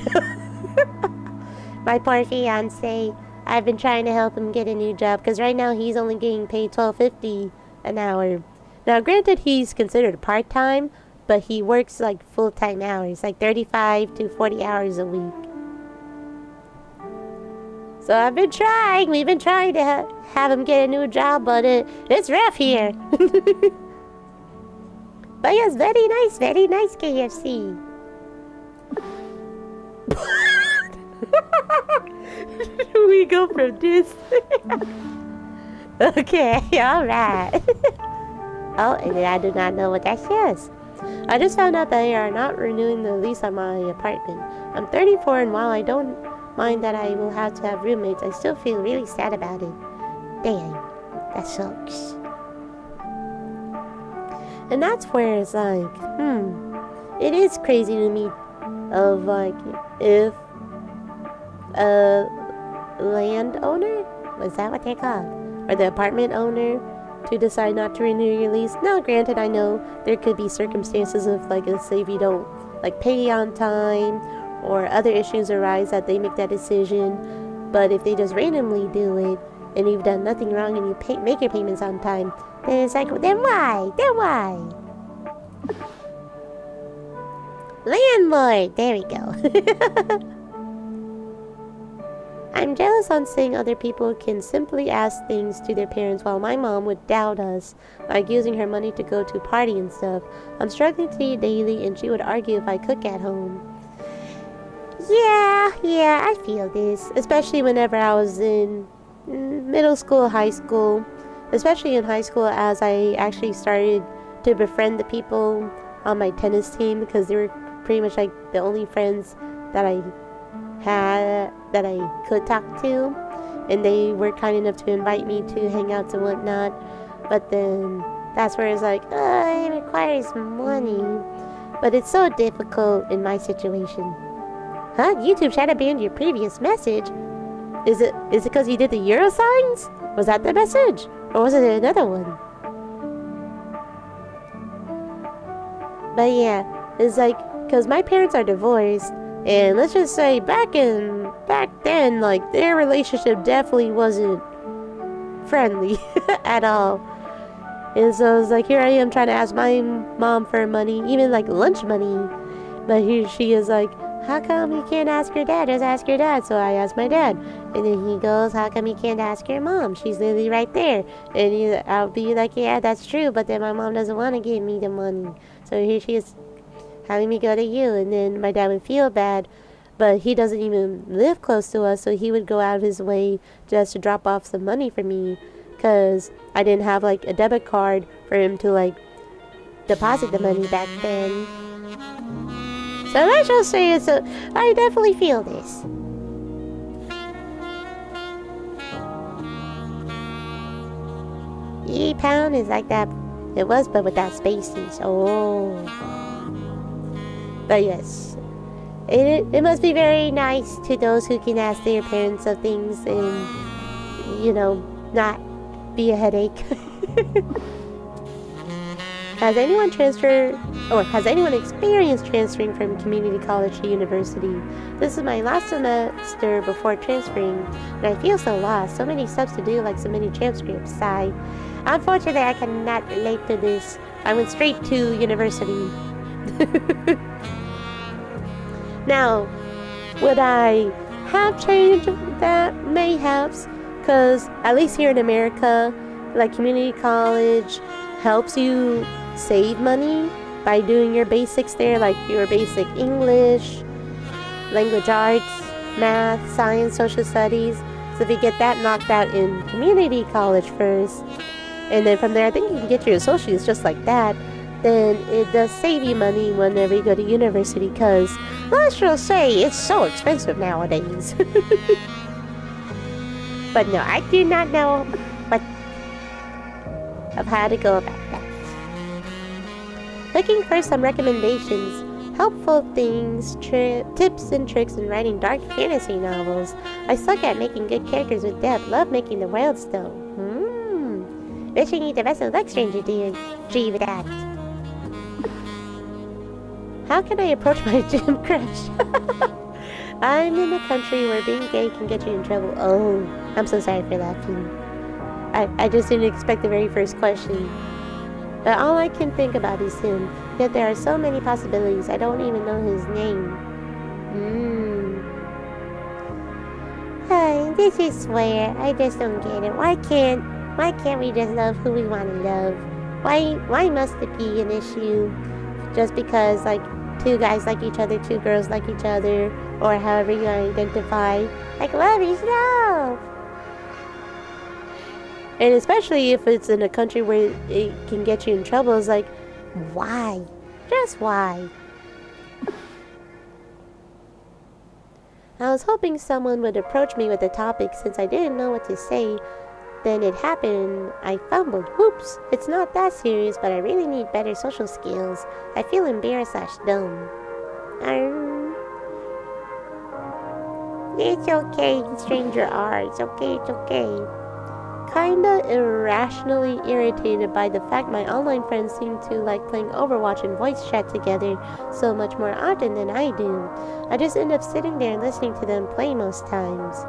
My poor fiance. I've been trying to help him get a new job because right now he's only getting paid $12.50 an hour. Now, granted, he's considered part-time, but he works like full-time hours, like 35 to 40 hours a week. So we've been trying to have him get a new job, but it's rough here. But yes, very nice KFC. We go from this. Okay, alright. Oh, and then I do not know what that says. I just found out that they are not renewing the lease on my apartment. I'm 34, and while I don't mind that I will have to have roommates, I still feel really sad about it. Dang, that sucks. And that's where it's like, it is crazy to me of like, if a landowner, is that what they're called? Or the apartment owner to decide not to renew your lease. Now, granted, I know there could be circumstances of like, let's say if you don't like pay on time or other issues arise that they make that decision. But if they just randomly do it and you've done nothing wrong and you make your payments on time, then it's like, then why? Landlord, there we go. I'm jealous on seeing other people can simply ask things to their parents while my mom would doubt us, like using her money to go to party and stuff. I'm struggling to eat daily and she would argue if I cook at home. Yeah, I feel this. Especially whenever I was in middle school, high school. Especially in high school as I actually started to befriend the people on my tennis team because they were pretty much like the only friends that I had that I could talk to, and they were kind enough to invite me to hangouts and whatnot. But then that's where it's like, it requires money, but it's so difficult in my situation. Huh? YouTube tried to ban your previous message. Is it because you did the euro signs? Was that the message, or was it another one? But yeah, it's like, because my parents are divorced. And let's just say back then, like, their relationship definitely wasn't friendly at all. And so it's like, here I am trying to ask my mom for money, even like lunch money. But here she is like, how come you can't ask your dad? Just ask your dad. So I asked my dad. And then he goes, how come you can't ask your mom? She's literally right there. And I'll be like, yeah, that's true. But then my mom doesn't want to give me the money. So here she is having me go to you, and then my dad would feel bad, but he doesn't even live close to us, so he would go out of his way just to drop off some money for me, because I didn't have like a debit card for him to like deposit the money back then. So let's just say I definitely feel this. E-pound is like that. It was, but without spaces. Oh. But yes. It must be very nice to those who can ask their parents of things and, you know, not be a headache. Has anyone experienced transferring from community college to university? This is my last semester before transferring, and I feel so lost. So many steps to do, like so many transcripts. Sigh. Unfortunately, I cannot relate to this. I went straight to university. Now, would I have changed that? Mayhaps, because at least here in America, like community college helps you save money by doing your basics there, like your basic English, language arts, math, science, social studies. So if you get that knocked out in community college first, and then from there I think you can get your associates just like that, then it does save you money whenever you go to university, because let's just say it's so expensive nowadays. But no, I do not know of how to go about that. Looking for some recommendations, helpful things, tips and tricks in writing dark fantasy novels. I suck at making good characters with depth. Love making the worlds though. Wishing you the best of luck, stranger dear. Gee with that. How can I approach my gym crush? I'm in a country where being gay can get you in trouble. Oh, I'm so sorry for laughing. I just didn't expect the very first question. But all I can think about is him. Yet there are so many possibilities. I don't even know his name. This is swear. I just don't get it. Why can't we just love who we want to love? Why must it be an issue just because like two guys like each other, two girls like each other, or however you identify? Like love is love. And especially if it's in a country where it can get you in trouble, it's like, why? Just why? I was hoping someone would approach me with a topic since I didn't know what to say. Then it happened. I fumbled. Whoops. It's not that serious, but I really need better social skills. I feel embarrassed/dumb. It's okay, stranger R. It's okay. Kinda irrationally irritated by the fact my online friends seem to like playing Overwatch and voice chat together so much more often than I do. I just end up sitting there and listening to them play most times.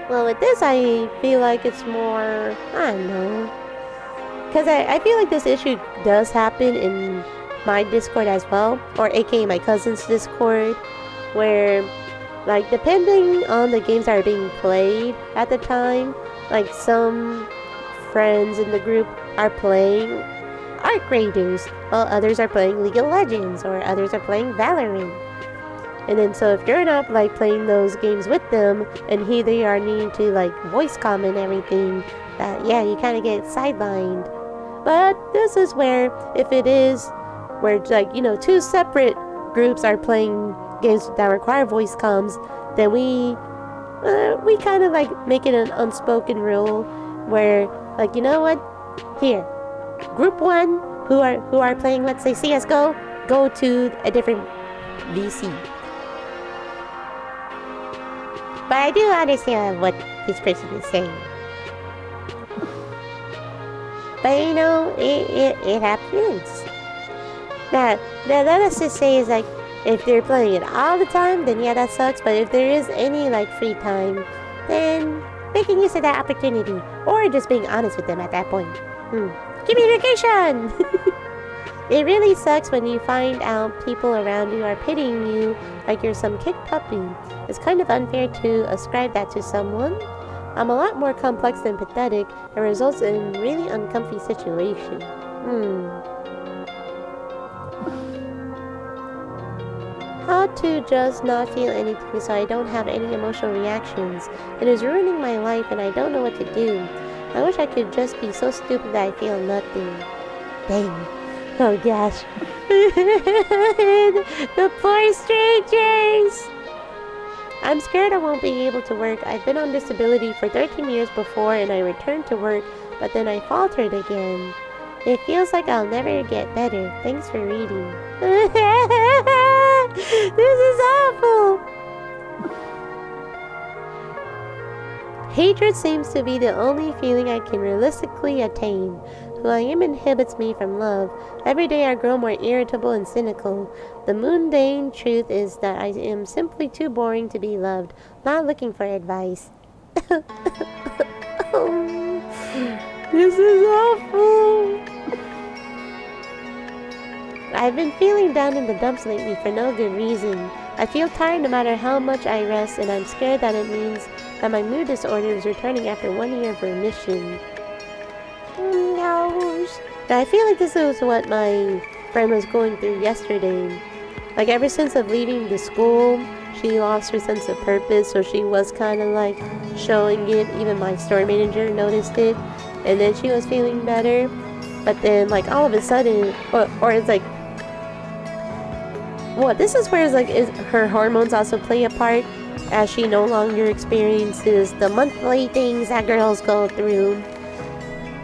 Well, with this, I feel like it's more, I don't know. Because I feel like this issue does happen in my Discord as well, or aka my cousin's Discord, where like depending on the games that are being played at the time, like some friends in the group are playing Arc Raiders, while others are playing League of Legends, or others are playing Valorant. And then so if you're not like playing those games with them, and here they are needing to like voice comment everything, yeah, you kind of get sidelined. But this is where, if it is where like, you know, two separate groups are playing games that require voice comms, then we kind of like make it an unspoken rule where, like, you know what, here, group one who are playing, let's say CS:GO, go to a different VC. But I do understand what this person is saying. But you know, it happens. Now let us just say is like, if they're playing it all the time, then yeah, that sucks. But if there is any like free time, then making use of that opportunity, or just being honest with them at that point. Communication! It really sucks when you find out people around you are pitying you like you're some kick puppy. It's kind of unfair to ascribe that to someone. I'm a lot more complex than pathetic, and results in really uncomfy situation. how to just not feel anything so I don't have any emotional reactions. It is ruining my life and I don't know what to do. I wish I could just be so stupid that I feel nothing. Dang. Oh gosh. The poor strangers! I'm scared I won't be able to work. I've been on disability for 13 years before and I returned to work, but then I faltered again. It feels like I'll never get better. Thanks for reading. This is awful! Hatred seems to be the only feeling I can realistically attain. Who I am inhibits me from love. Every day I grow more irritable and cynical. The mundane truth is that I am simply too boring to be loved. Not looking for advice. This is awful. I've been feeling down in the dumps lately for no good reason. I feel tired no matter how much I rest, and I'm scared that it means that my mood disorder is returning after 1 year of remission. No. I feel like this is what my friend was going through yesterday. Like ever since of leaving the school, she lost her sense of purpose, so she was kind of like showing it. Even my store manager noticed it, and then she was feeling better. But then like all of a sudden, or it's like, well, this is where it's like her hormones also play a part, as she no longer experiences the monthly things that girls go through.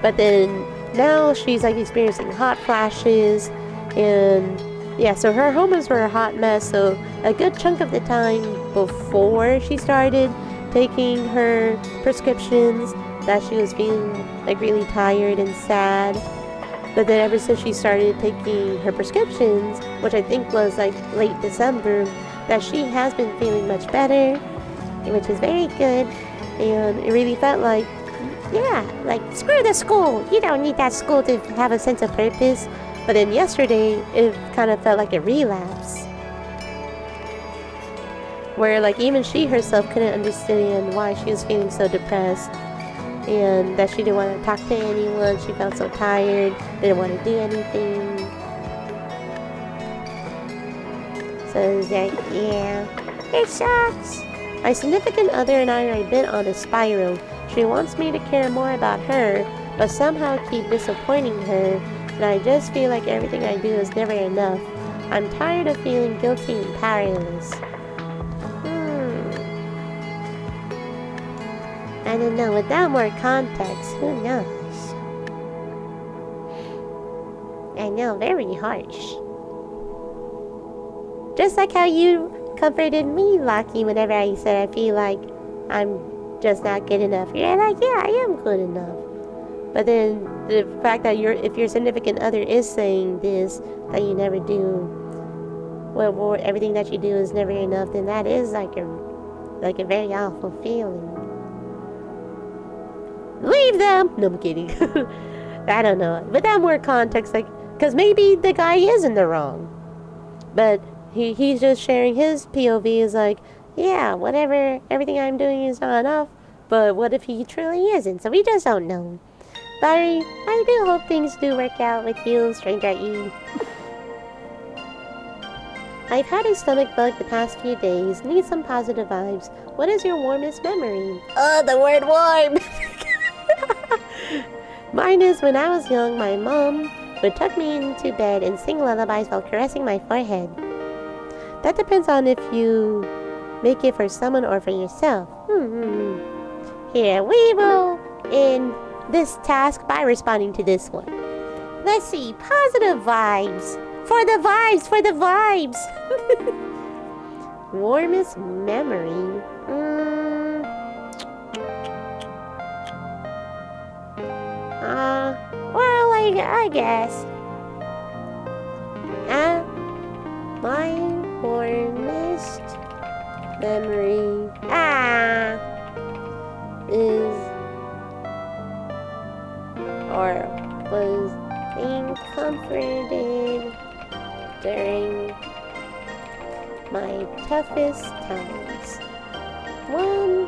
But then now she's like experiencing hot flashes, and yeah, so her hormones were a hot mess. So a good chunk of the time before she started taking her prescriptions, that she was feeling like really tired and sad. But then ever since she started taking her prescriptions, which I think was like late December, that she has been feeling much better, which is very good. And it really felt like, yeah, like screw the school. You don't need that school to have a sense of purpose. But then yesterday, it kind of felt like a relapse, where like even she herself couldn't understand why she was feeling so depressed, and that she didn't want to talk to anyone. She felt so tired, didn't want to do anything. So it was like, yeah, it sucks. My significant other and I are a bit on a spiral. She wants me to care more about her, but somehow keep disappointing her, and I just feel like everything I do is never enough. I'm tired of feeling guilty and powerless. I don't know, without more context, who knows? I know, very harsh. Just like how you comforted me, Lucky, whenever I said I feel like I'm just not good enough. You're like, yeah, I am good enough. But then the fact that if your significant other is saying this, that you never do, well, everything that you do is never enough, then that is like a very awful feeling. Leave them! No, I'm kidding. I don't know. Without more context, like, because maybe the guy is in the wrong. But he's just sharing his POV is like, yeah, whatever, everything I'm doing is not enough. But what if he truly isn't? So we just don't know. Barry, I do hope things do work out with you, Stranger E. I've had a stomach bug the past few days. Need some positive vibes. What is your warmest memory? Oh, the word warm! Mine is when I was young, my mom would tuck me into bed and sing lullabies while caressing my forehead. That depends on if you make it for someone or for yourself. Here, we will end this task by responding to this one. Let's see, positive vibes. For the vibes, for the vibes. Warmest memory. Well, I guess. My warmest memory is or was being comforted during my toughest times. One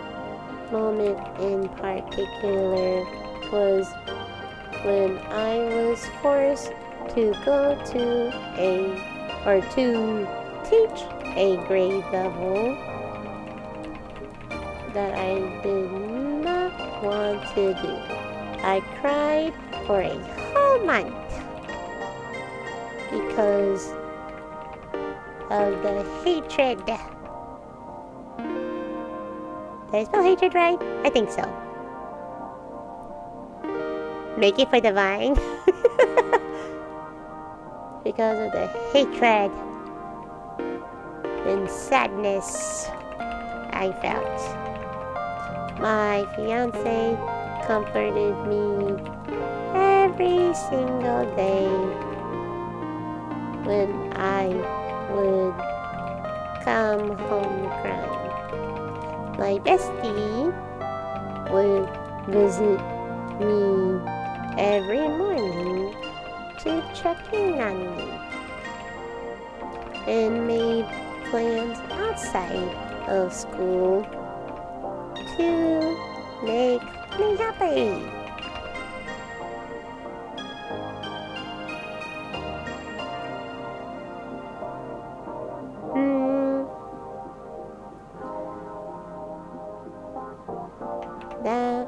moment in particular was when I was forced to go to teach a grade level that I did not want to do. I cried for a whole month because of the hatred. Did I spell hatred right? I think so. Make it for the vine. Because of the hatred and sadness I felt. My fiance comforted me every single day when I would come home crying. My bestie would visit me every morning to check in on me and made plans outside of school to make me happy. That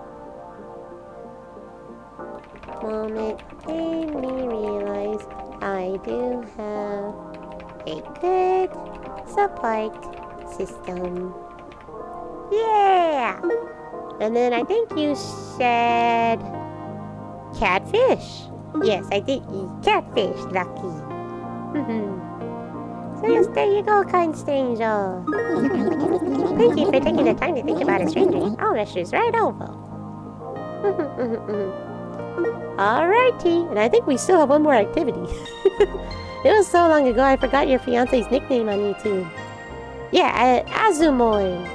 moment made me realize I do have a good support system. Yeah! And then I think you said catfish. Yes, I did eat catfish, Lucky. So yes, there you go, kind stranger. Thank you for taking the time to think about a stranger. I'll rush this right over. Alrighty, and I think we still have one more activity. It was so long ago I forgot your fiance's nickname on YouTube. Yeah, Azumor.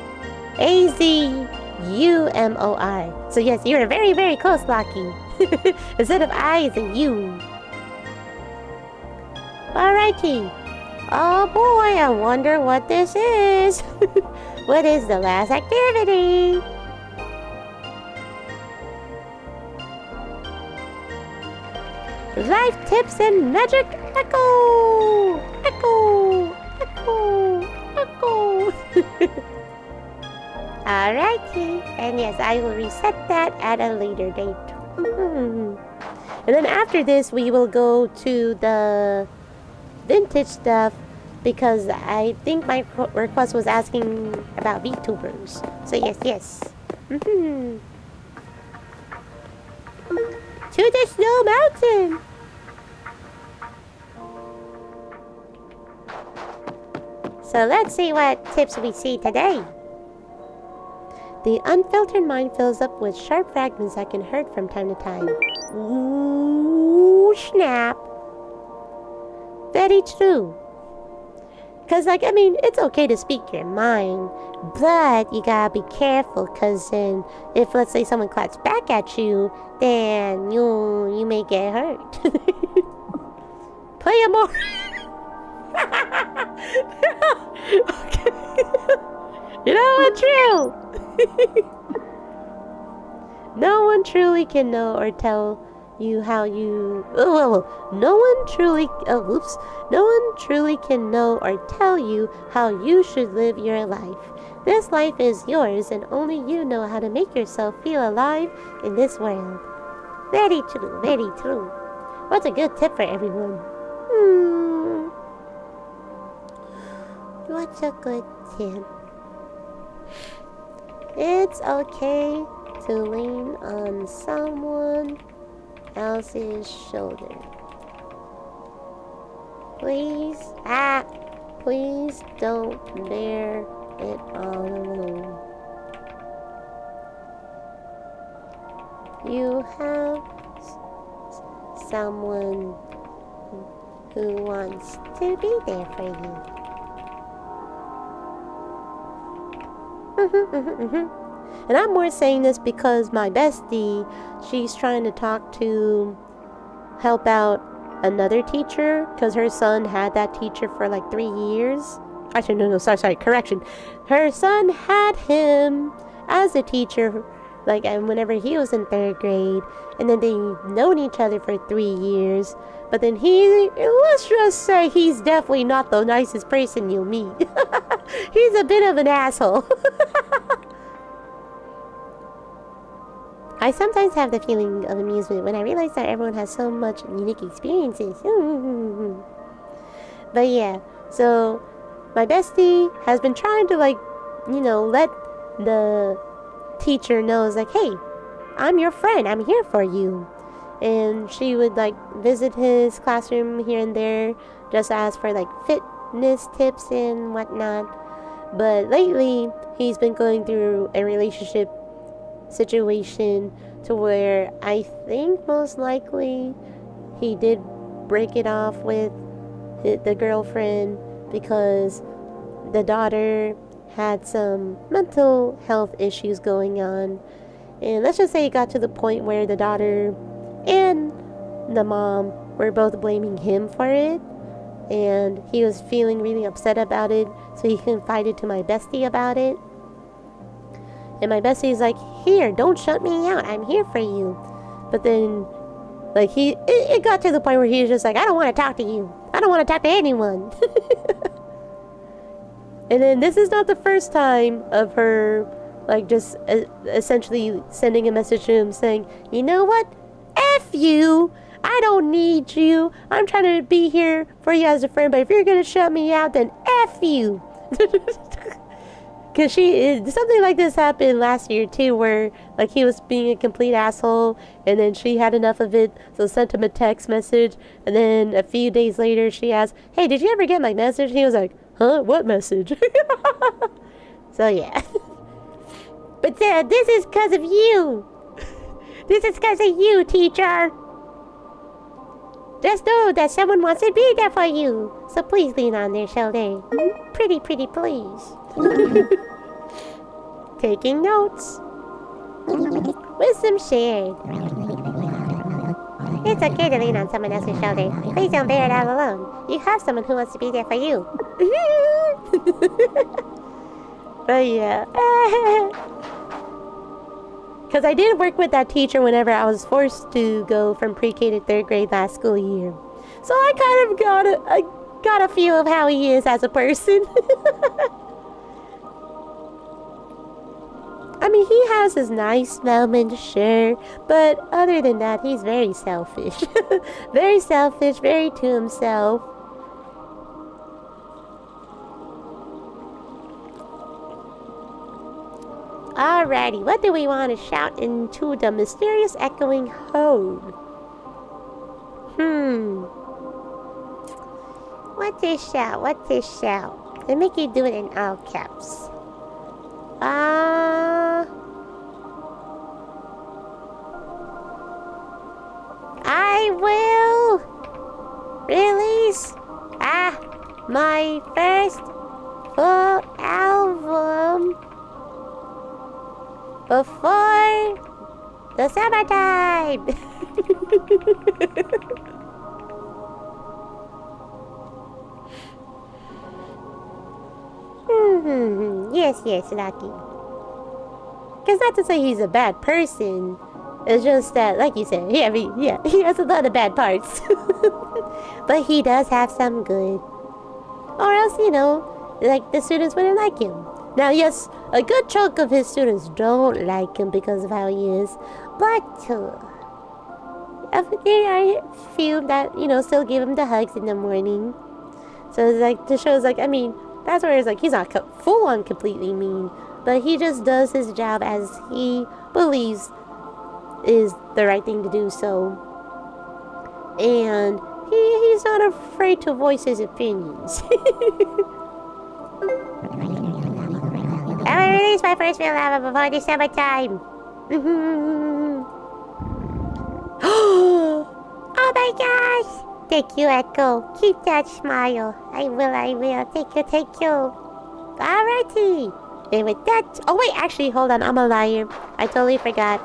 A-Z-U-M-O-R. So yes, you were very, very close, Lucky. Instead of I, it's a U. Alrighty. Oh boy, I wonder what this is. What is the last activity? Life tips and magic echo! Echo! Echo! Echo! Alrighty. And yes, I will reset that at a later date. And then after this, we will go to the vintage stuff because I think my request was asking about VTubers. So yes, yes. To the Snow Mountain! So let's see what tips we see today. The unfiltered mind fills up with sharp fragments that can hurt from time to time. Ooh, snap. Very true. Because, like, I mean, it's okay to speak your mind, but you gotta be careful, because then if, let's say, someone claps back at you, then you may get hurt. Play it more. Okay. You know what? True. No one truly can know or tell you how you... No one truly can know or tell you how you should live your life. This life is yours, and only you know how to make yourself feel alive in this world. Very true, very true. What's a good tip for everyone? What's a good tip? It's okay to lean on someone else's shoulder. Please don't bear it all alone. You have someone who wants to be there for you. And I'm more saying this because my bestie, she's trying to help out another teacher because her son had that teacher for like 3 years. Actually, no, sorry, correction. Her son had him as a teacher like, and whenever he was in 3rd grade, and then they've known each other for 3 years, but then let's just say he's definitely not the nicest person you'll meet. He's a bit of an asshole. I sometimes have the feeling of amusement when I realize that everyone has so much unique experiences. But yeah, so my bestie has been trying to, like, you know, let the teacher know, like, hey, I'm your friend, I'm here for you. And she would, like, visit his classroom here and there, just ask for, like, fitness tips and whatnot. But lately, he's been going through a relationship situation to where I think most likely he did break it off with the girlfriend because the daughter had some mental health issues going on. And let's just say it got to the point where the daughter and the mom were both blaming him for it, and he was feeling really upset about it, so he confided to my bestie about it. And my bestie's like, here, don't shut me out, I'm here for you. But then, like, it got to the point where he was just like, I don't want to talk to you, I don't want to talk to anyone. And then this is not the first time of her, like, just essentially sending a message to him saying, you know what, F you, I don't need you, I'm trying to be here for you as a friend, but if you're gonna shut me out, then F you. Because something like this happened last year too, where, like, he was being a complete asshole, and then she had enough of it, so sent him a text message, and then a few days later she asked, hey, did you ever get my message? And he was like, huh, what message? So yeah. But this is because of you. This is because of you, teacher. Just know that someone wants to be there for you, so please lean on their shoulder. Pretty please. Taking notes. Wisdom shared. It's okay to lean on someone else's shoulder. Please don't bear it all alone. You have someone who wants to be there for you. But yeah. Because I did work with that teacher whenever I was forced to go from pre-K to 3rd grade last school year. So I kind of got a feel of how he is as a person. I mean, he has his nice moments, sure, but other than that, he's very selfish. Very selfish, very to himself. Alrighty, what do we want to shout into the mysterious echoing hole? What this shout? What this shout? Let me make you do it in all caps. I will release my first full album before the summertime. Yes, Lucky. Because not to say he's a bad person, it's just that, like you said, he has a lot of bad parts. But he does have some good. Or else, like, the students wouldn't like him. Now, yes, a good chunk of his students don't like him because of how he is. But there are a few that, still give him the hugs in the morning. So it's like, to show, like, I mean, that's where it's like, he's not full-on completely mean. But he just does his job as he believes is the right thing to do so. And he's not afraid to voice his opinions. I will release my first real album before December time. Oh my gosh! Thank you, Echo. Keep that smile. I will. Thank you. Alrighty. And with that... Oh, wait, actually, hold on. I'm a liar. I totally forgot.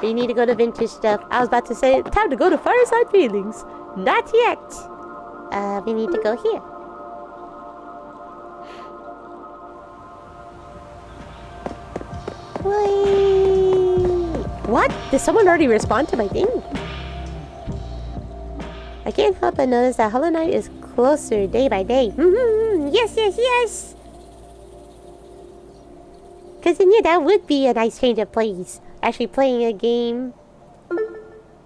We need to go to vintage stuff. I was about to say, time to go to Fireside Feelings. Not yet. We need to go here. Whee! What? Did someone already respond to my thing? I can't help but notice that Hollow Knight is closer day by day. Yes, yes, yes! Because then, yeah, that would be a nice change of pace. Actually playing a game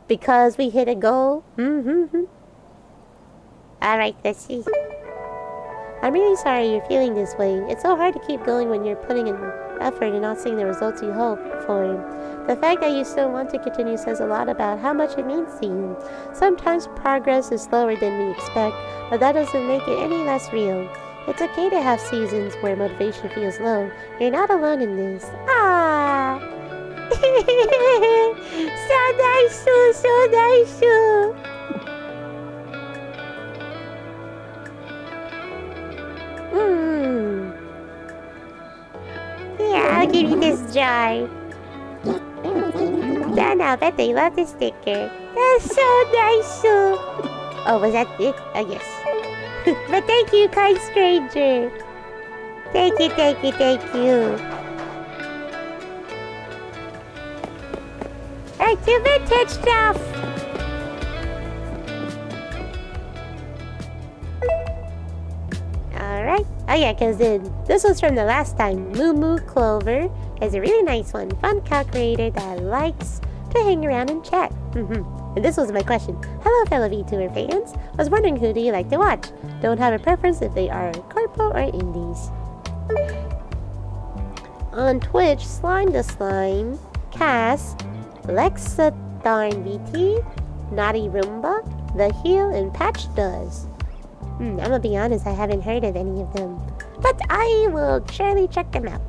because we hit a goal. Alright, let's see. I'm really sorry you're feeling this way. It's so hard to keep going when you're putting in effort and not seeing the results you hope for. The fact that you still want to continue says a lot about how much it means to you. Sometimes progress is slower than we expect, but that doesn't make it any less real. It's okay to have seasons where motivation feels low. You're not alone in this. Ah! So nice, so nice. Yeah, I'll give you this jar. Then I'll bet they love the sticker. That's so nice. Oh, was that it? Oh, yes. But thank you, kind stranger. Thank you, thank you, thank you. Alright, to vintage stuff. Alright. Oh yeah, because this was from the last time. Moo Moo Clover is a really nice one. Fun calculator that likes to hang around and chat. And this was my question. Hello, fellow VTuber fans. I was wondering, who do you like to watch? Don't have a preference if they are corpo or indies. On Twitch, Slime the Slime, Cass, Lexadarn VT, Naughty Roomba, The Heel, and Patch Does. I'm gonna be honest, I haven't heard of any of them. But I will surely check them out.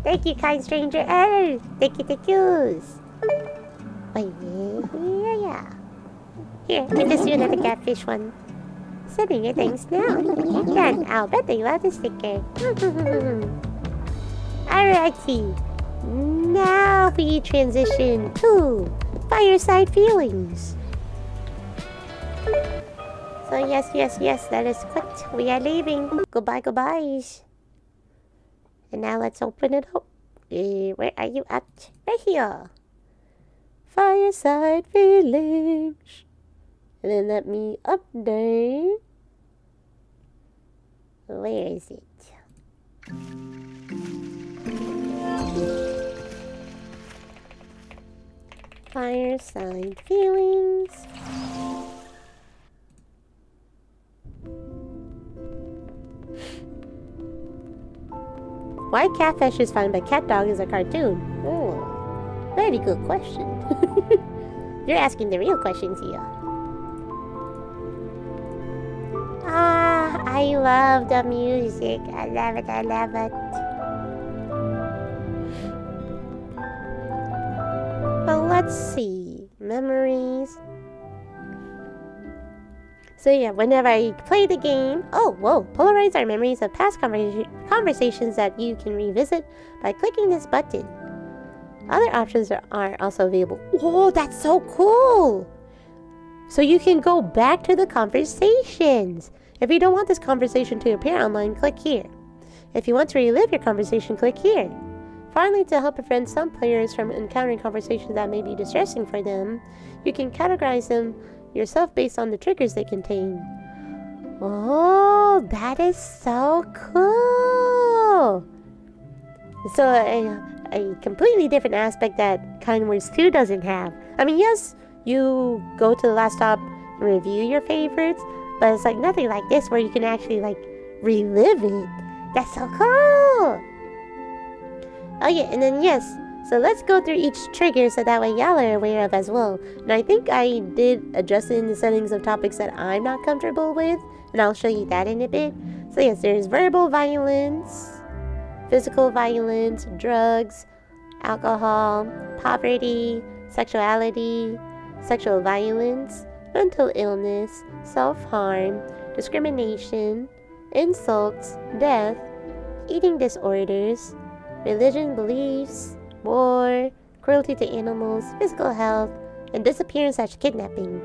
Thank you, kind stranger. Oh, thank you, thank yous. Oh, yeah. Here, let me just do another catfish one. Sending your thanks now. Then I'll bet they love the sticker. Alrighty. Now we transition to Fireside Feelings. So yes, that is what we are leaving. Goodbye, goodbyes. And now let's open it up. Where are you at? Right here. Fireside Feelings. And then let me update. Where is it? Fireside Feelings. Why Catfish is fine, but Cat Dog is a cartoon? Oh, very good question. You're asking the real questions here. Ah, I love the music. I love it, I love it. Well, let's see. Memories. So yeah, whenever I play the game... Oh, whoa. Polarize our memories of past conversations that you can revisit by clicking this button. Other options are also available. Oh, that's so cool! So you can go back to the conversations. If you don't want this conversation to appear online, click here. If you want to relive your conversation, click here. Finally, to help prevent some players from encountering conversations that may be distressing for them, you can categorize them yourself based on the triggers they contain. Oh, that is so cool! So a completely different aspect that Kind Words 2 doesn't have. I mean, yes, you go to the last stop and review your favorites, but it's like nothing like this where you can actually like relive it. That's so cool! Oh yeah, and then yes, so let's go through each trigger so that way y'all are aware of as well. And I think I did adjust it in the settings of topics that I'm not comfortable with, and I'll show you that in a bit. So yes, there's verbal violence, physical violence, drugs, alcohol, poverty, sexuality, sexual violence, mental illness, self-harm, discrimination, insults, death, eating disorders, religion, beliefs, war, cruelty to animals, physical health, and disappearance/kidnapping.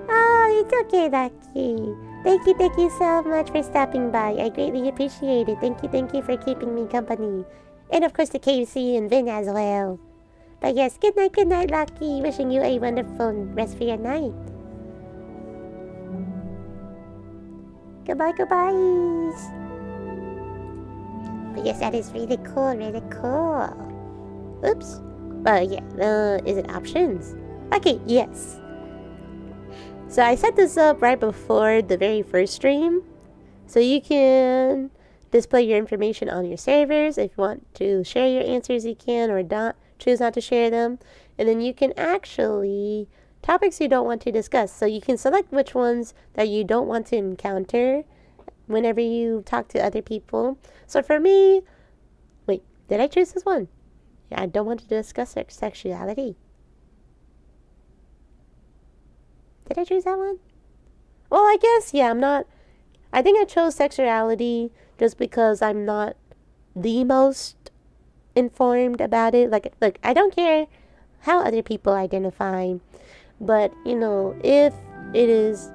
Oh, it's okay, Lucky. Thank you so much for stopping by. I greatly appreciate it. Thank you for keeping me company. And of course the KFC and Vin as well. But yes, good night, Lucky. Wishing you a wonderful rest for your night. Goodbye. But yes, that is really cool. Oops. But yeah, is it options? Okay, yes. So I set this up right before the very first stream. So you can display your information on your servers. If you want to share your answers, you can, or not. Choose not to share them. And then you can actually, topics you don't want to discuss. So you can select which ones that you don't want to encounter whenever you talk to other people. So for me, wait, did I choose this one? Yeah, I don't want to discuss sexuality. Did I choose that one? Well, I guess, yeah, I think I chose sexuality just because I'm not the most informed about it. Like, look, I don't care how other people identify, but, if it is,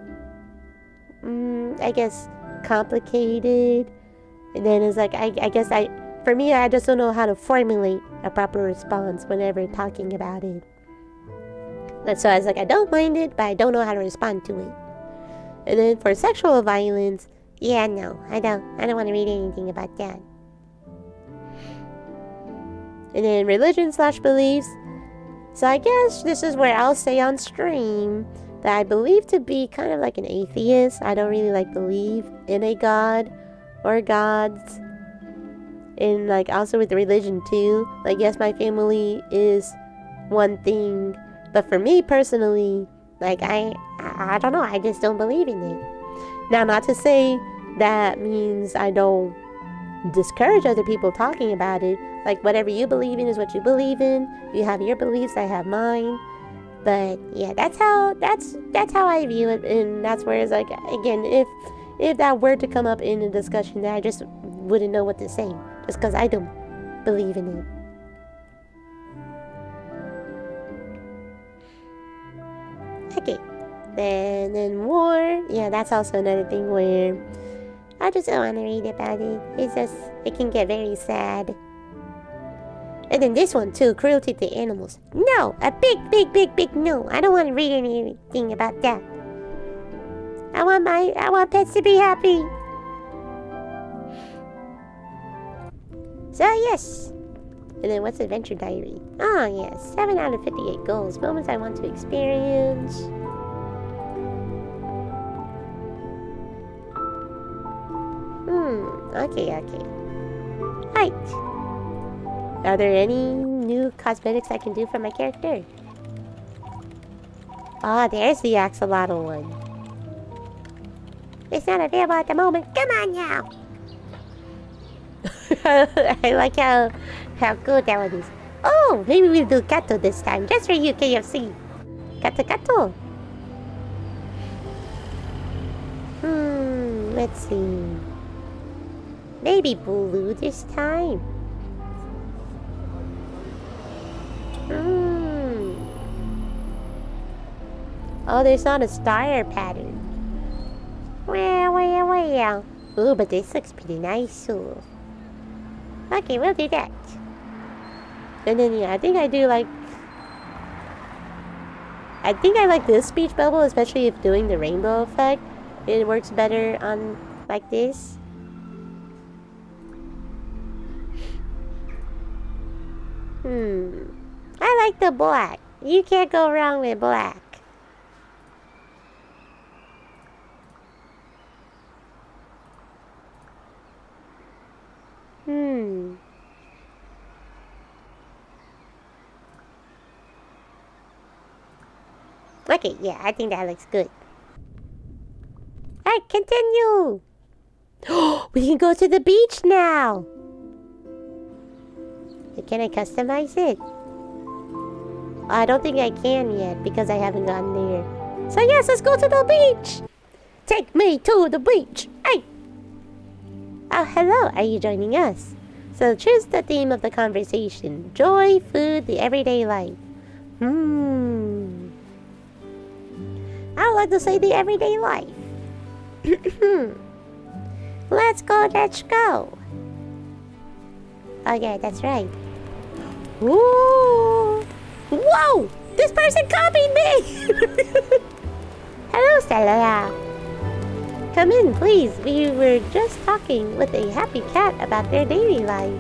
I guess, complicated, then it's like, I guess for me, I just don't know how to formulate a proper response whenever talking about it. So I was like, I don't mind it, but I don't know how to respond to it. And then for sexual violence, yeah, no, I don't want to read anything about that. And then religion/beliefs. So I guess this is where I'll say on stream that I believe to be kind of like an atheist. I don't really believe in a god or gods. And also with religion too. Yes, my family is one thing, but for me personally, I don't know, I just don't believe in it. Now, not to say that means I don't discourage other people talking about it. Whatever you believe in is what you believe in. You have your beliefs, I have mine. But yeah, that's how I view it, and that's where it's again, if that were to come up in a discussion, that I just wouldn't know what to say, just because I don't believe in it. Okay, then war. Yeah, that's also another thing where I just don't want to read about it. It can get very sad. And then this one too, cruelty to animals. No, a big no. I don't want to read anything about that. I want pets to be happy. So yes. And then what's Adventure Diary? Oh yes, 7 out of 58 goals. Moments I want to experience. Okay. Right. Are there any new cosmetics I can do for my character? There's the axolotl one. It's not available at the moment. Come on now. I like how good that one is. Oh, maybe we'll do Kato this time. Just for you, KFC. Kato. Let's see. Maybe blue this time. Oh, there's not a star pattern. Well. Oh, but this looks pretty nice too. Okay, we'll do that. And then yeah, I think I like this speech bubble, especially if doing the rainbow effect. It works better on like this. I like the black. You can't go wrong with black. Okay, yeah, I think that looks good. Alright, continue! We can go to the beach now! Can I customize it? I don't think I can yet because I haven't gotten there. So yes, let's go to the beach! Take me to the beach! Hey! Oh, hello, are you joining us? So choose the theme of the conversation. Joy, food, the everyday life. I would like to say the everyday life. Let's go. Oh yeah, that's right. Ooh! Whoa! This person copied me! Hello, Star-LaLa. Come in, please. We were just talking with a happy cat about their daily life.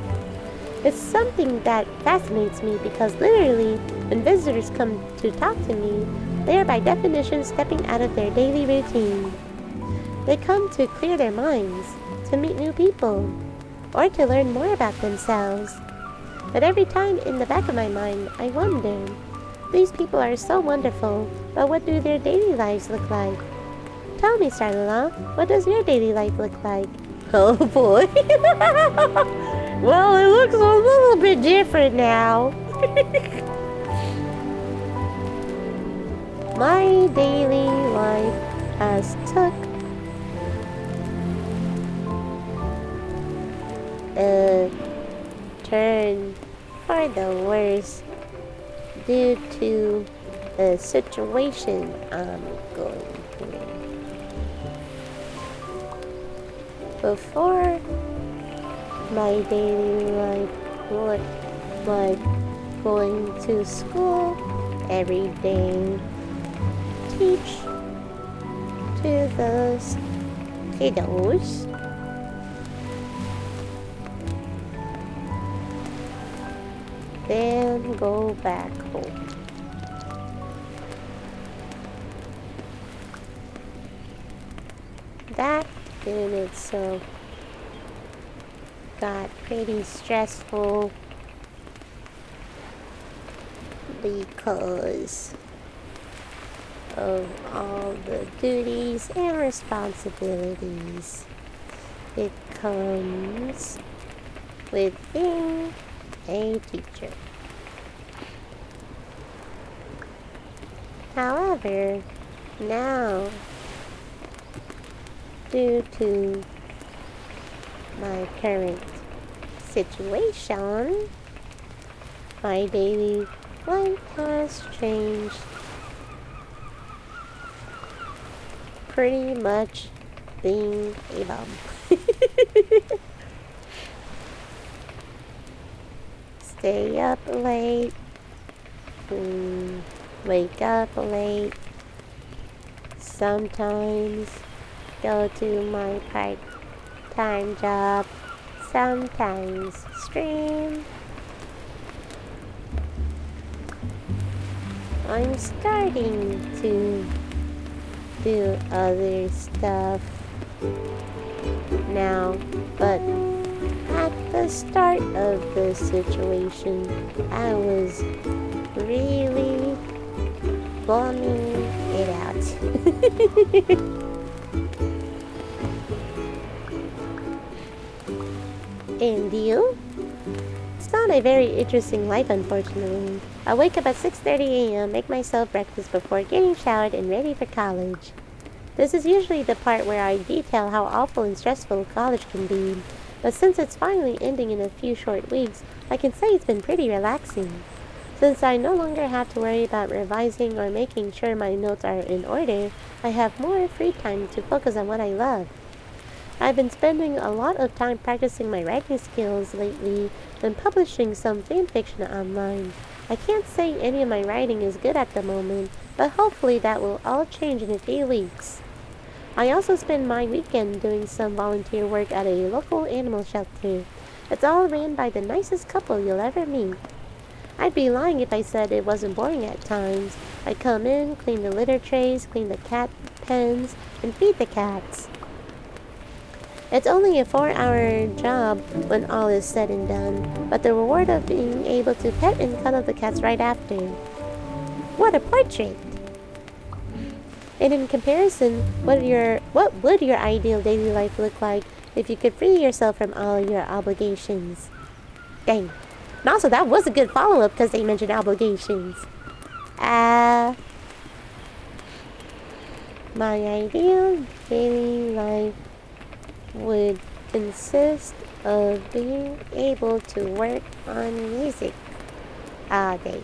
It's something that fascinates me because literally, when visitors come to talk to me, they are by definition stepping out of their daily routine. They come to clear their minds, to meet new people, or to learn more about themselves. But every time in the back of my mind, I wonder, these people are so wonderful, but what do their daily lives look like? Tell me, Star-LaLa, what does your daily life look like? Oh boy. Well, it looks a little bit different now. My daily life has took a turn for the worse due to a situation I'm going through. Before, my daily life looked like going to school every day, teach to those kiddos, then go back home. That in itself got pretty stressful because of all the duties and responsibilities it comes with being a teacher. However, now, due to my current situation, my daily life has changed pretty much being a bum. Stay up late, wake up late, sometimes go to my part-time job, sometimes stream. I'm starting to do other stuff now, but at the start of the situation, I was really bumming it out. And you? It's not a very interesting life, unfortunately. I wake up at 6:30 a.m., make myself breakfast before getting showered and ready for college. This is usually the part where I detail how awful and stressful college can be, but since it's finally ending in a few short weeks, I can say it's been pretty relaxing. Since I no longer have to worry about revising or making sure my notes are in order, I have more free time to focus on what I love. I've been spending a lot of time practicing my writing skills lately and publishing some fan fiction online. I can't say any of my writing is good at the moment, but hopefully that will all change in a few weeks. I also spend my weekend doing some volunteer work at a local animal shelter. It's all ran by the nicest couple you'll ever meet. I'd be lying if I said it wasn't boring at times. I come in, clean the litter trays, clean the cat pens, and feed the cats. It's only a 4-hour job when all is said and done, but the reward of being able to pet and cuddle the cats right after. What a portrait! And in comparison, what would your ideal daily life look like if you could free yourself from all your obligations? Dang. And also, that was a good follow-up because they mentioned obligations. My ideal daily life would consist of being able to work on music all day.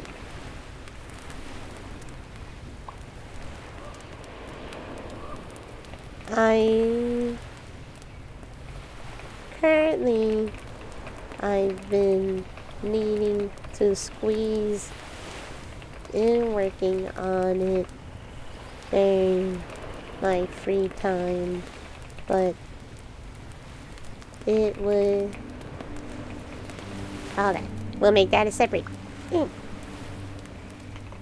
I've been needing to squeeze in working on it during my free time, but it would... Hold on. We'll make that a separate thing.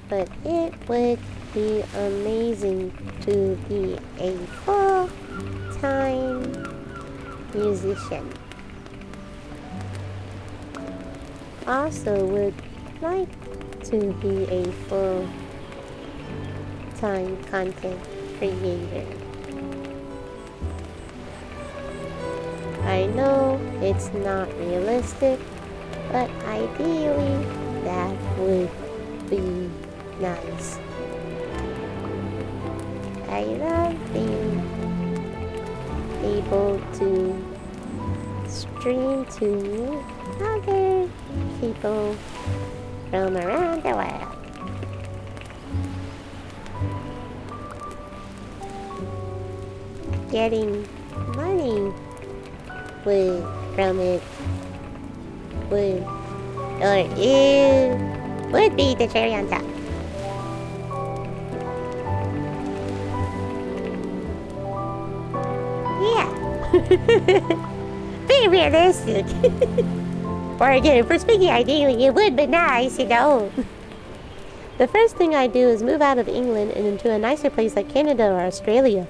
But it would be amazing to be a full-time musician. Also would like to be a full-time content creator. I know it's not realistic, but ideally that would be nice. I love being able to stream to other people from around the world. Getting money from it would be the cherry on top. Yeah. Be realistic. Or again, for speaking ideally, it would be nice, you know. The first thing I do is move out of England and into a nicer place like Canada or Australia.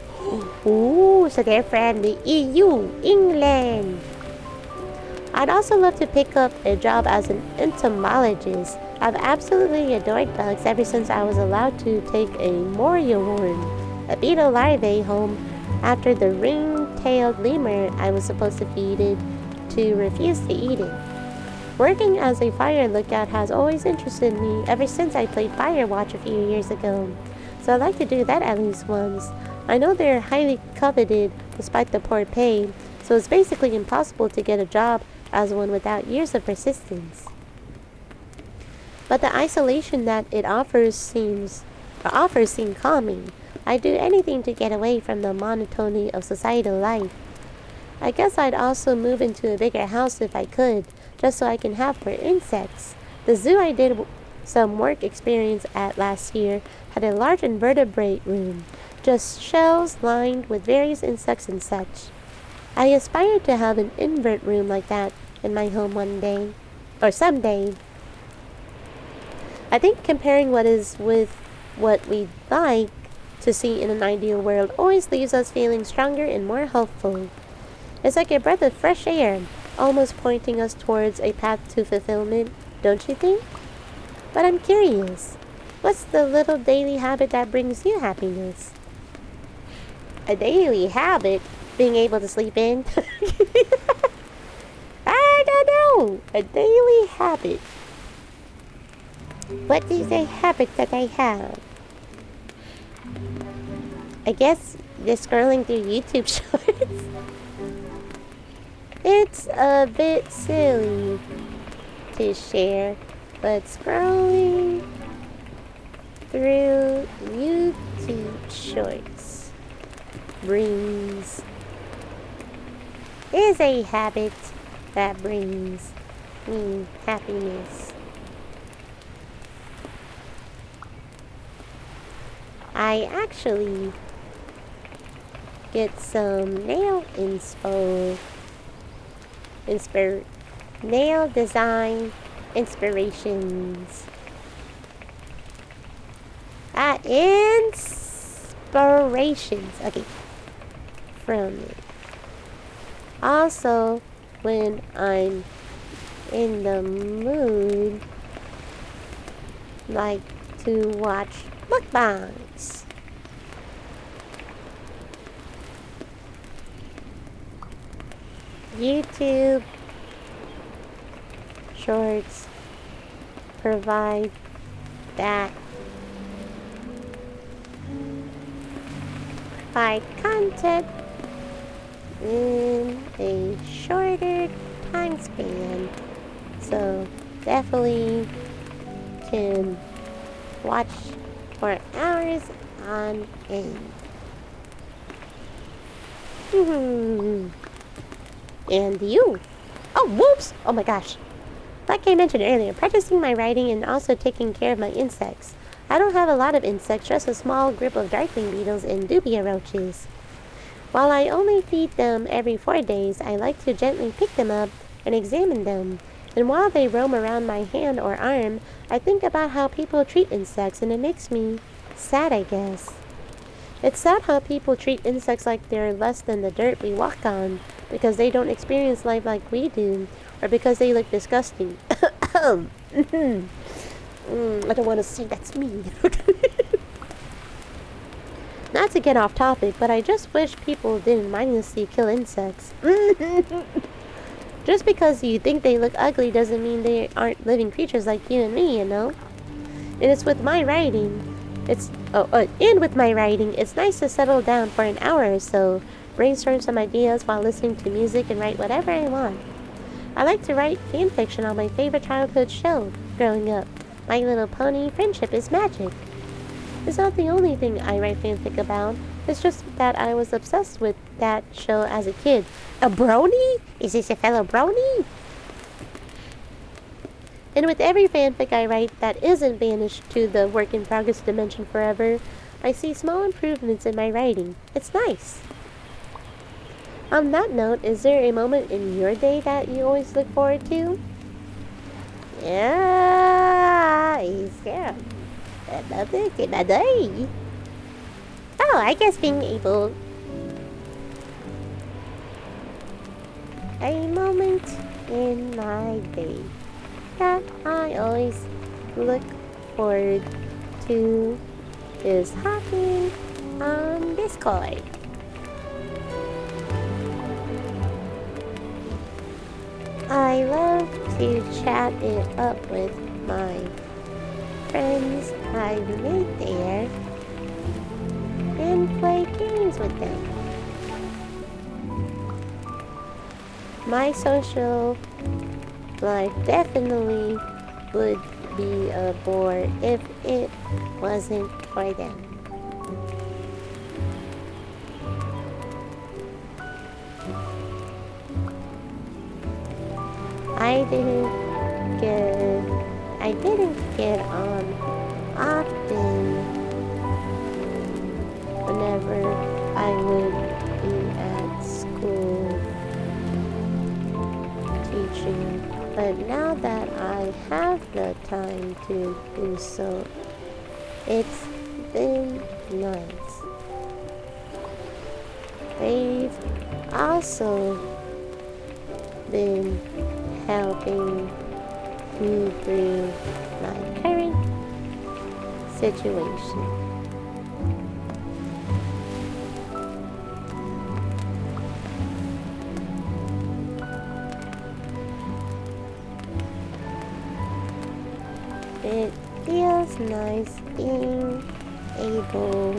Ooh, so they're from the EU, England. I'd also love to pick up a job as an entomologist. I've absolutely adored bugs ever since I was allowed to take a Moria worm, a beetle larvae, home after the ring-tailed lemur I was supposed to feed it to refuse to eat it. Working as a fire lookout has always interested me ever since I played Firewatch a few years ago, so I'd like to do that at least once. I know they're highly coveted despite the poor pay, so it's basically impossible to get a job as one without years of persistence. But the isolation that it offers seem calming. I'd do anything to get away from the monotony of societal life. I guess I'd also move into a bigger house if I could, just so I can have more insects. The zoo I did some work experience at last year had a large invertebrate room, just shelves lined with various insects and such. I aspire to have an invert room like that in my home one day, or someday. I think comparing what is with what we'd like to see in an ideal world always leaves us feeling stronger and more hopeful. It's like a breath of fresh air, almost pointing us towards a path to fulfillment, don't you think? But I'm curious, what's the little daily habit that brings you happiness? A daily habit? Being able to sleep in? I don't know. A daily habit. What is a habit that I have? I guess just scrolling through YouTube shorts. It's a bit silly to share, but scrolling through YouTube shorts is a habit that brings me happiness. I actually get some nail design inspirations. Inspirations. Okay. From it. Also, when I'm in the mood, like to watch mukbangs. YouTube shorts provide that content in a shorter time span, so definitely can watch for hours on end. And you? Oh, whoops! Oh my gosh. Like I mentioned earlier, practicing my writing and also taking care of my insects. I don't have a lot of insects, just a small group of darkling beetles and dubia roaches. While I only feed them every 4 days, I like to gently pick them up and examine them. And while they roam around my hand or arm, I think about how people treat insects, and it makes me sad, I guess. It's sad how people treat insects like they're less than the dirt we walk on, because they don't experience life like we do, or because they look disgusting. I don't want to say that's me. Not to get off topic, but I just wish people didn't mindlessly kill insects. Just because you think they look ugly doesn't mean they aren't living creatures like you and me, you know? And it's with my writing. And with my writing, it's nice to settle down for an hour or so, brainstorm some ideas while listening to music, and write whatever I want. I like to write fan fiction on my favorite childhood show growing up, My Little Pony: Friendship is Magic. It's not the only thing I write fanfic about. It's just that I was obsessed with that show as a kid. A brony? Is this a fellow brony? And with every fanfic I write that isn't banished to the work-in-progress dimension forever, I see small improvements in my writing. It's nice. On that note, is there a moment in your day that you always look forward to? Yeah, is there another in my day? Oh, I guess being able... A moment in my day that I always look forward to is hopping on Discord. I love to chat it up with my friends I've made there and play games with them. My social life definitely would be a bore if it wasn't for them. I didn't get on often whenever I would be at school teaching, but now that I have the time to do so, it's been nice. They've also been helping me through my current situation. It feels nice being able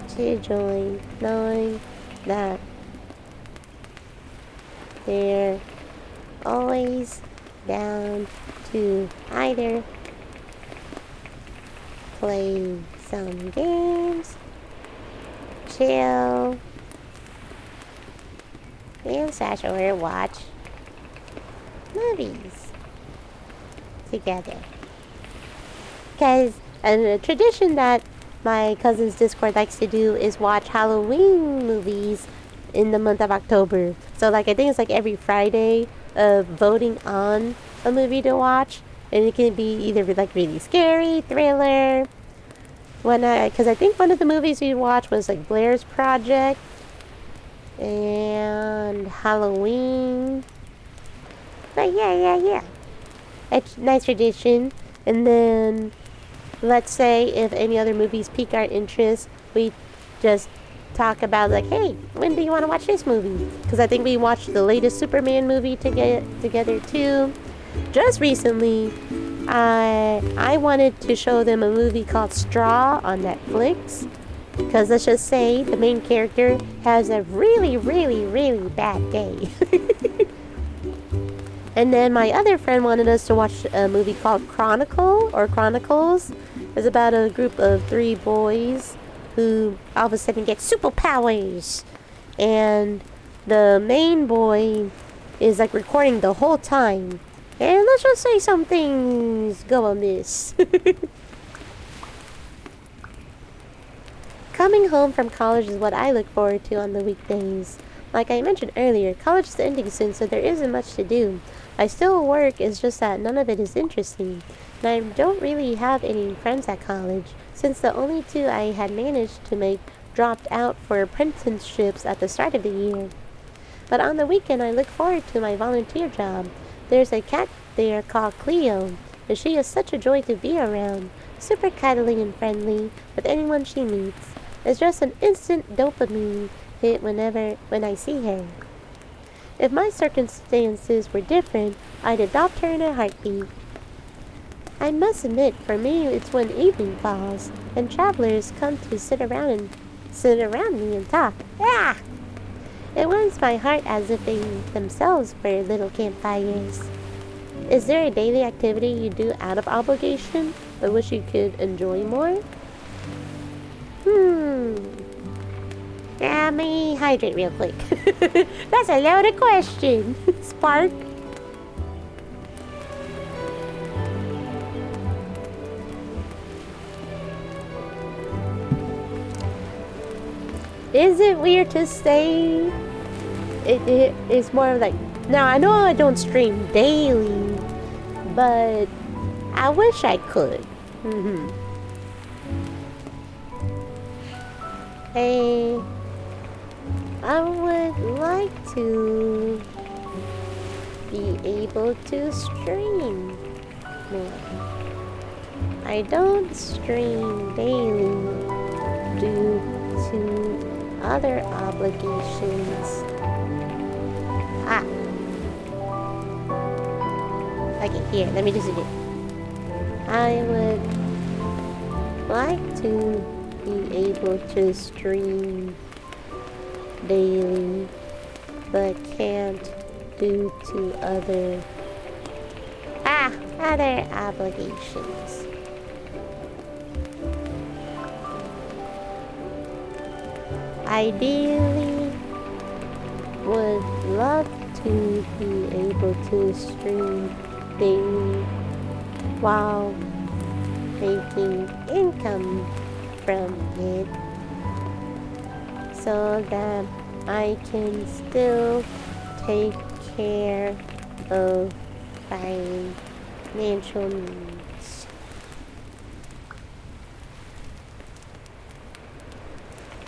to join, knowing that they're always down to either play some games, chill, and slash or watch movies together. Because a tradition that my cousin's Discord likes to do is watch Halloween movies in the month of October. So like I think it's like every Friday of voting on a movie to watch, and it can be either like really scary, thriller. Because I think one of the movies we watched was like Blair's Project and Halloween. But yeah. It's a nice tradition. And then, let's say if any other movies pique our interest, we just talk about like, hey, when do you want to watch this movie? Because I think we watched the latest Superman movie together too. Just recently, I wanted to show them a movie called Straw on Netflix. Because let's just say the main character has a really, really, really bad day. And then my other friend wanted us to watch a movie called Chronicles. It's about a group of 3 boys who all of a sudden get superpowers. And the main boy is like recording the whole time. And let's just say some things go amiss. Coming home from college is what I look forward to on the weekdays. Like I mentioned earlier, college is ending soon, so there isn't much to do. I still work, it's just that none of it is interesting. And I don't really have any friends at college, since the only two I had managed to make dropped out for apprenticeships at the start of the year. But on the weekend, I look forward to my volunteer job. There's a cat there called Cleo, and she is such a joy to be around. Super cuddly and friendly with anyone she meets. It's just an instant dopamine hit when I see her. If my circumstances were different, I'd adopt her in a heartbeat. I must admit, for me, it's when evening falls and travelers come to sit around me and talk. Ah! It warms my heart as if they themselves were little campfires. Is there a daily activity you do out of obligation, but wish you could enjoy more? Let me hydrate real quick. That's a loaded question, Spark. Is it weird to say it is more like... Now, I know I don't stream daily, but I wish I could. Hey, I would like to be able to stream more. I don't stream daily due to other obligations. Okay, here, let me just do it. I would like to be able to stream daily, but can't due to other obligations. Ideally, would love to be able to stream daily while making income from it, so that I can still take care of financial needs.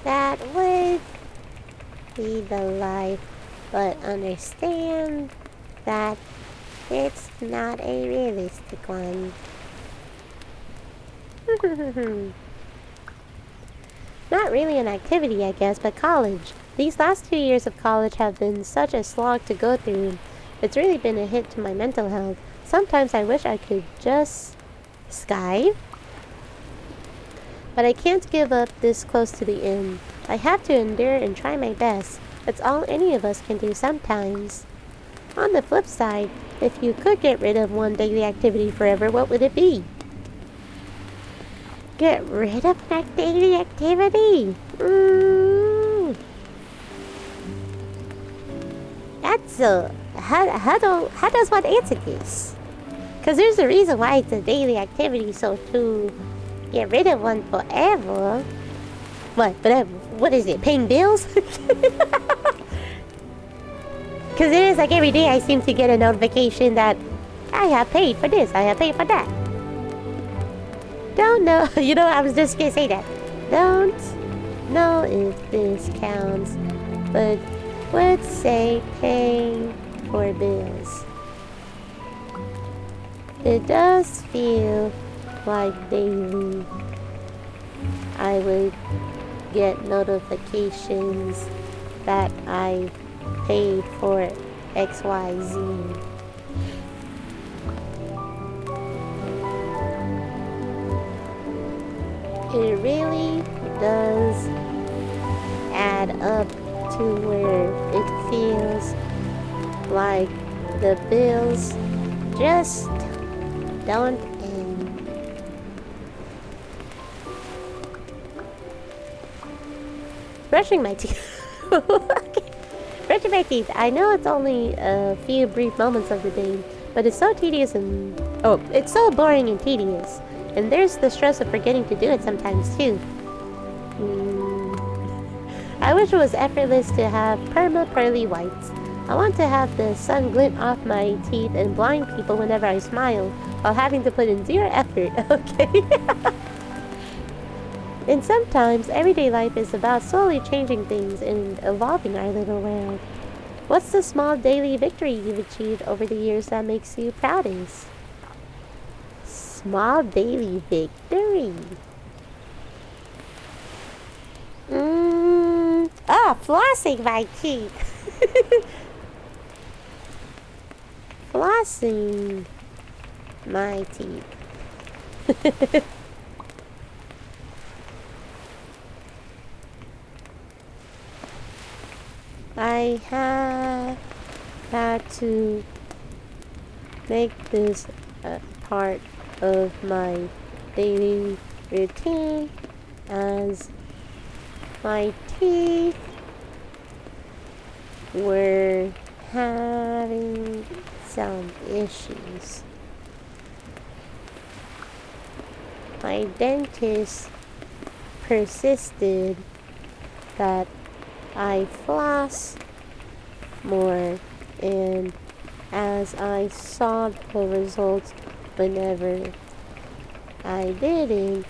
That would be the life, but understand that it's not a realistic one. Not really an activity, I guess, but college. These last 2 years of college have been such a slog to go through. It's really been a hit to my mental health. Sometimes I wish I could just Skype, but I can't give up this close to the end. I have to endure and try my best. It's all any of us can do sometimes. On the flip side, if you could get rid of one daily activity forever, what would it be? Get rid of that daily activity? That's how does one answer this? Because there's a reason why it's a daily activity, so to get rid of one forever... What is it, paying bills? Because it is like every day I seem to get a notification that I have paid for this, I have paid for that. Don't know, I was just gonna say that. Don't know if this counts, but would say paying for bills. It does feel like daily I would get notifications that I paid for XYZ. It really does add up to where it feels like the bills just don't end. Brushing my teeth. Brushing my teeth. I know it's only a few brief moments of the day, but it's so tedious and... it's so boring and tedious. And there's the stress of forgetting to do it sometimes, too. I wish it was effortless to have pearly whites. I want to have the sun glint off my teeth and blind people whenever I smile, while having to put in zero effort, okay? And sometimes everyday life is about slowly changing things and evolving our little world. What's the small daily victory you've achieved over the years that makes you proudest? Small daily victory. Flossing my teeth. Flossing my teeth. I have had to make this a part of my daily routine as my teeth were having some issues. My dentist persisted that I floss more, and as I saw the results whenever I didn't,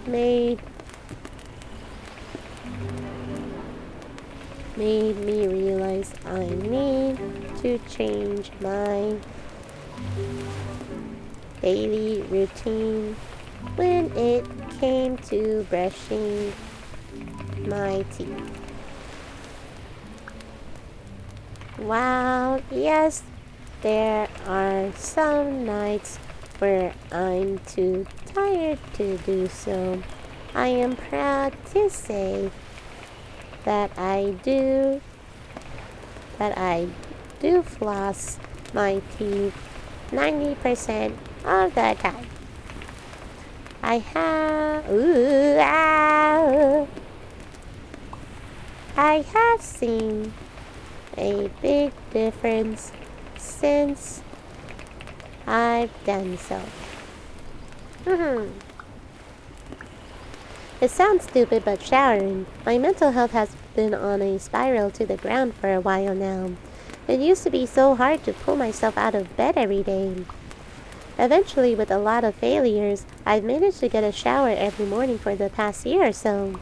made me realize I need to change my daily routine when it came to brushing my teeth. While yes, there are some nights where I'm too tired to do so, I am proud to say that I do floss my teeth 90% of the time. I have seen a big difference since I've done so. It sounds stupid, but showering. My mental health has been on a spiral to the ground for a while now. It used to be so hard to pull myself out of bed every day. Eventually, with a lot of failures, I've managed to get a shower every morning for the past year or so.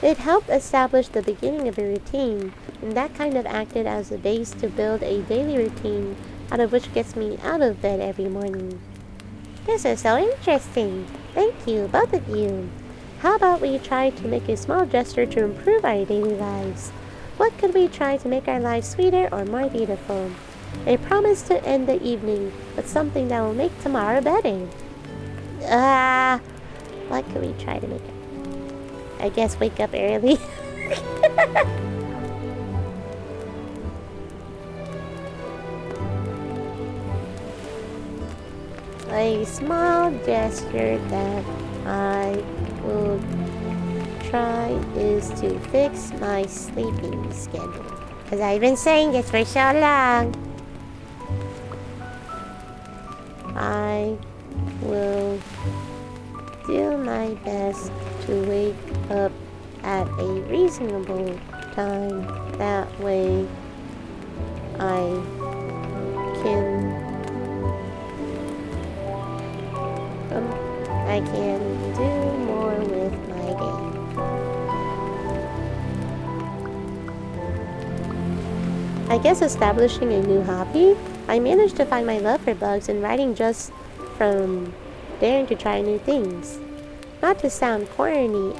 It helped establish the beginning of a routine, and that kind of acted as a base to build a daily routine out of which gets me out of bed every morning. This is so interesting. Thank you, both of you. How about we try to make a small gesture to improve our daily lives? What could we try to make our lives sweeter or more beautiful? A promise to end the evening with something that will make tomorrow better. What could we try to make it? I guess wake up early. A small gesture that I will try is to fix my sleeping schedule. Because I've been saying this for so long. I will do my best to wake up at a reasonable time. That way I can do more with my day. I guess establishing a new hobby. I managed to find my love for bugs and writing just from daring to try new things. Not to sound corny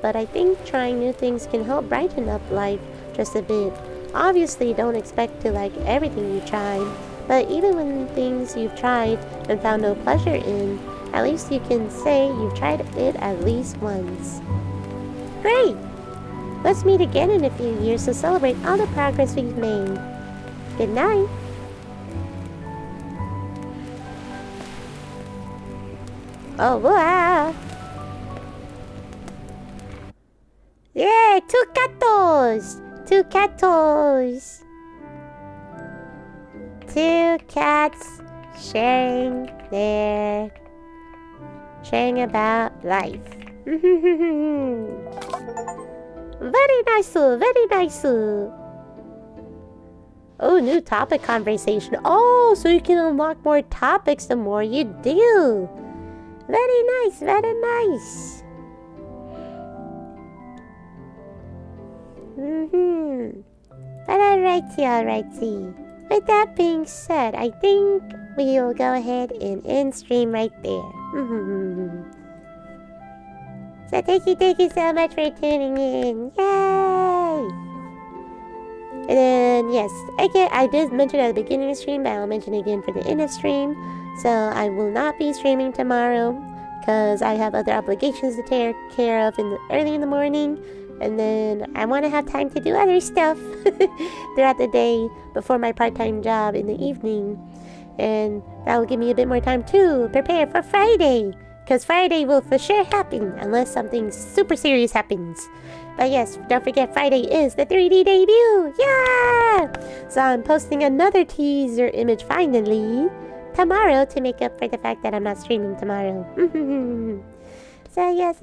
but I think trying new things can help brighten up life just a bit. Obviously, don't expect to like everything you try, but even when things you've tried and found no pleasure in, at least you can say you've tried it at least once. Great! Let's meet again in a few years to celebrate all the progress we've made. Good night! Oh, wow! Yeah, two catos! Two catos! Two cats sharing about life. Very nice, very nice. Oh, new topic conversation. Oh, so you can unlock more topics the more you do. Very nice, very nice. But alrighty. With that being said, I think we'll go ahead and end stream right there. So thank you so much for tuning in. Yay! And then, yes, again, I did mention at the beginning of the stream, but I'll mention again for the end of stream. So I will not be streaming tomorrow because I have other obligations to take care of early in the morning. And then I want to have time to do other stuff throughout the day before my part-time job in the evening. And that will give me a bit more time to prepare for Friday. Because Friday will for sure happen unless something super serious happens. But yes, don't forget Friday is the 3D debut! Yeah! So I'm posting another teaser image finally tomorrow to make up for the fact that I'm not streaming tomorrow. So yes.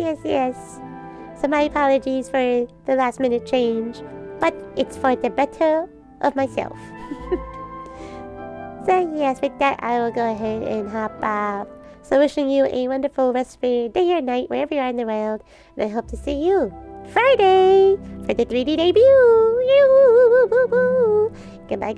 So my apologies for the last minute change, but it's for the better of myself. So yes, with that I will go ahead and hop off. So wishing you a wonderful rest of your day or night wherever you are in the world, and I hope to see you Friday for the 3D debut. Goodbye.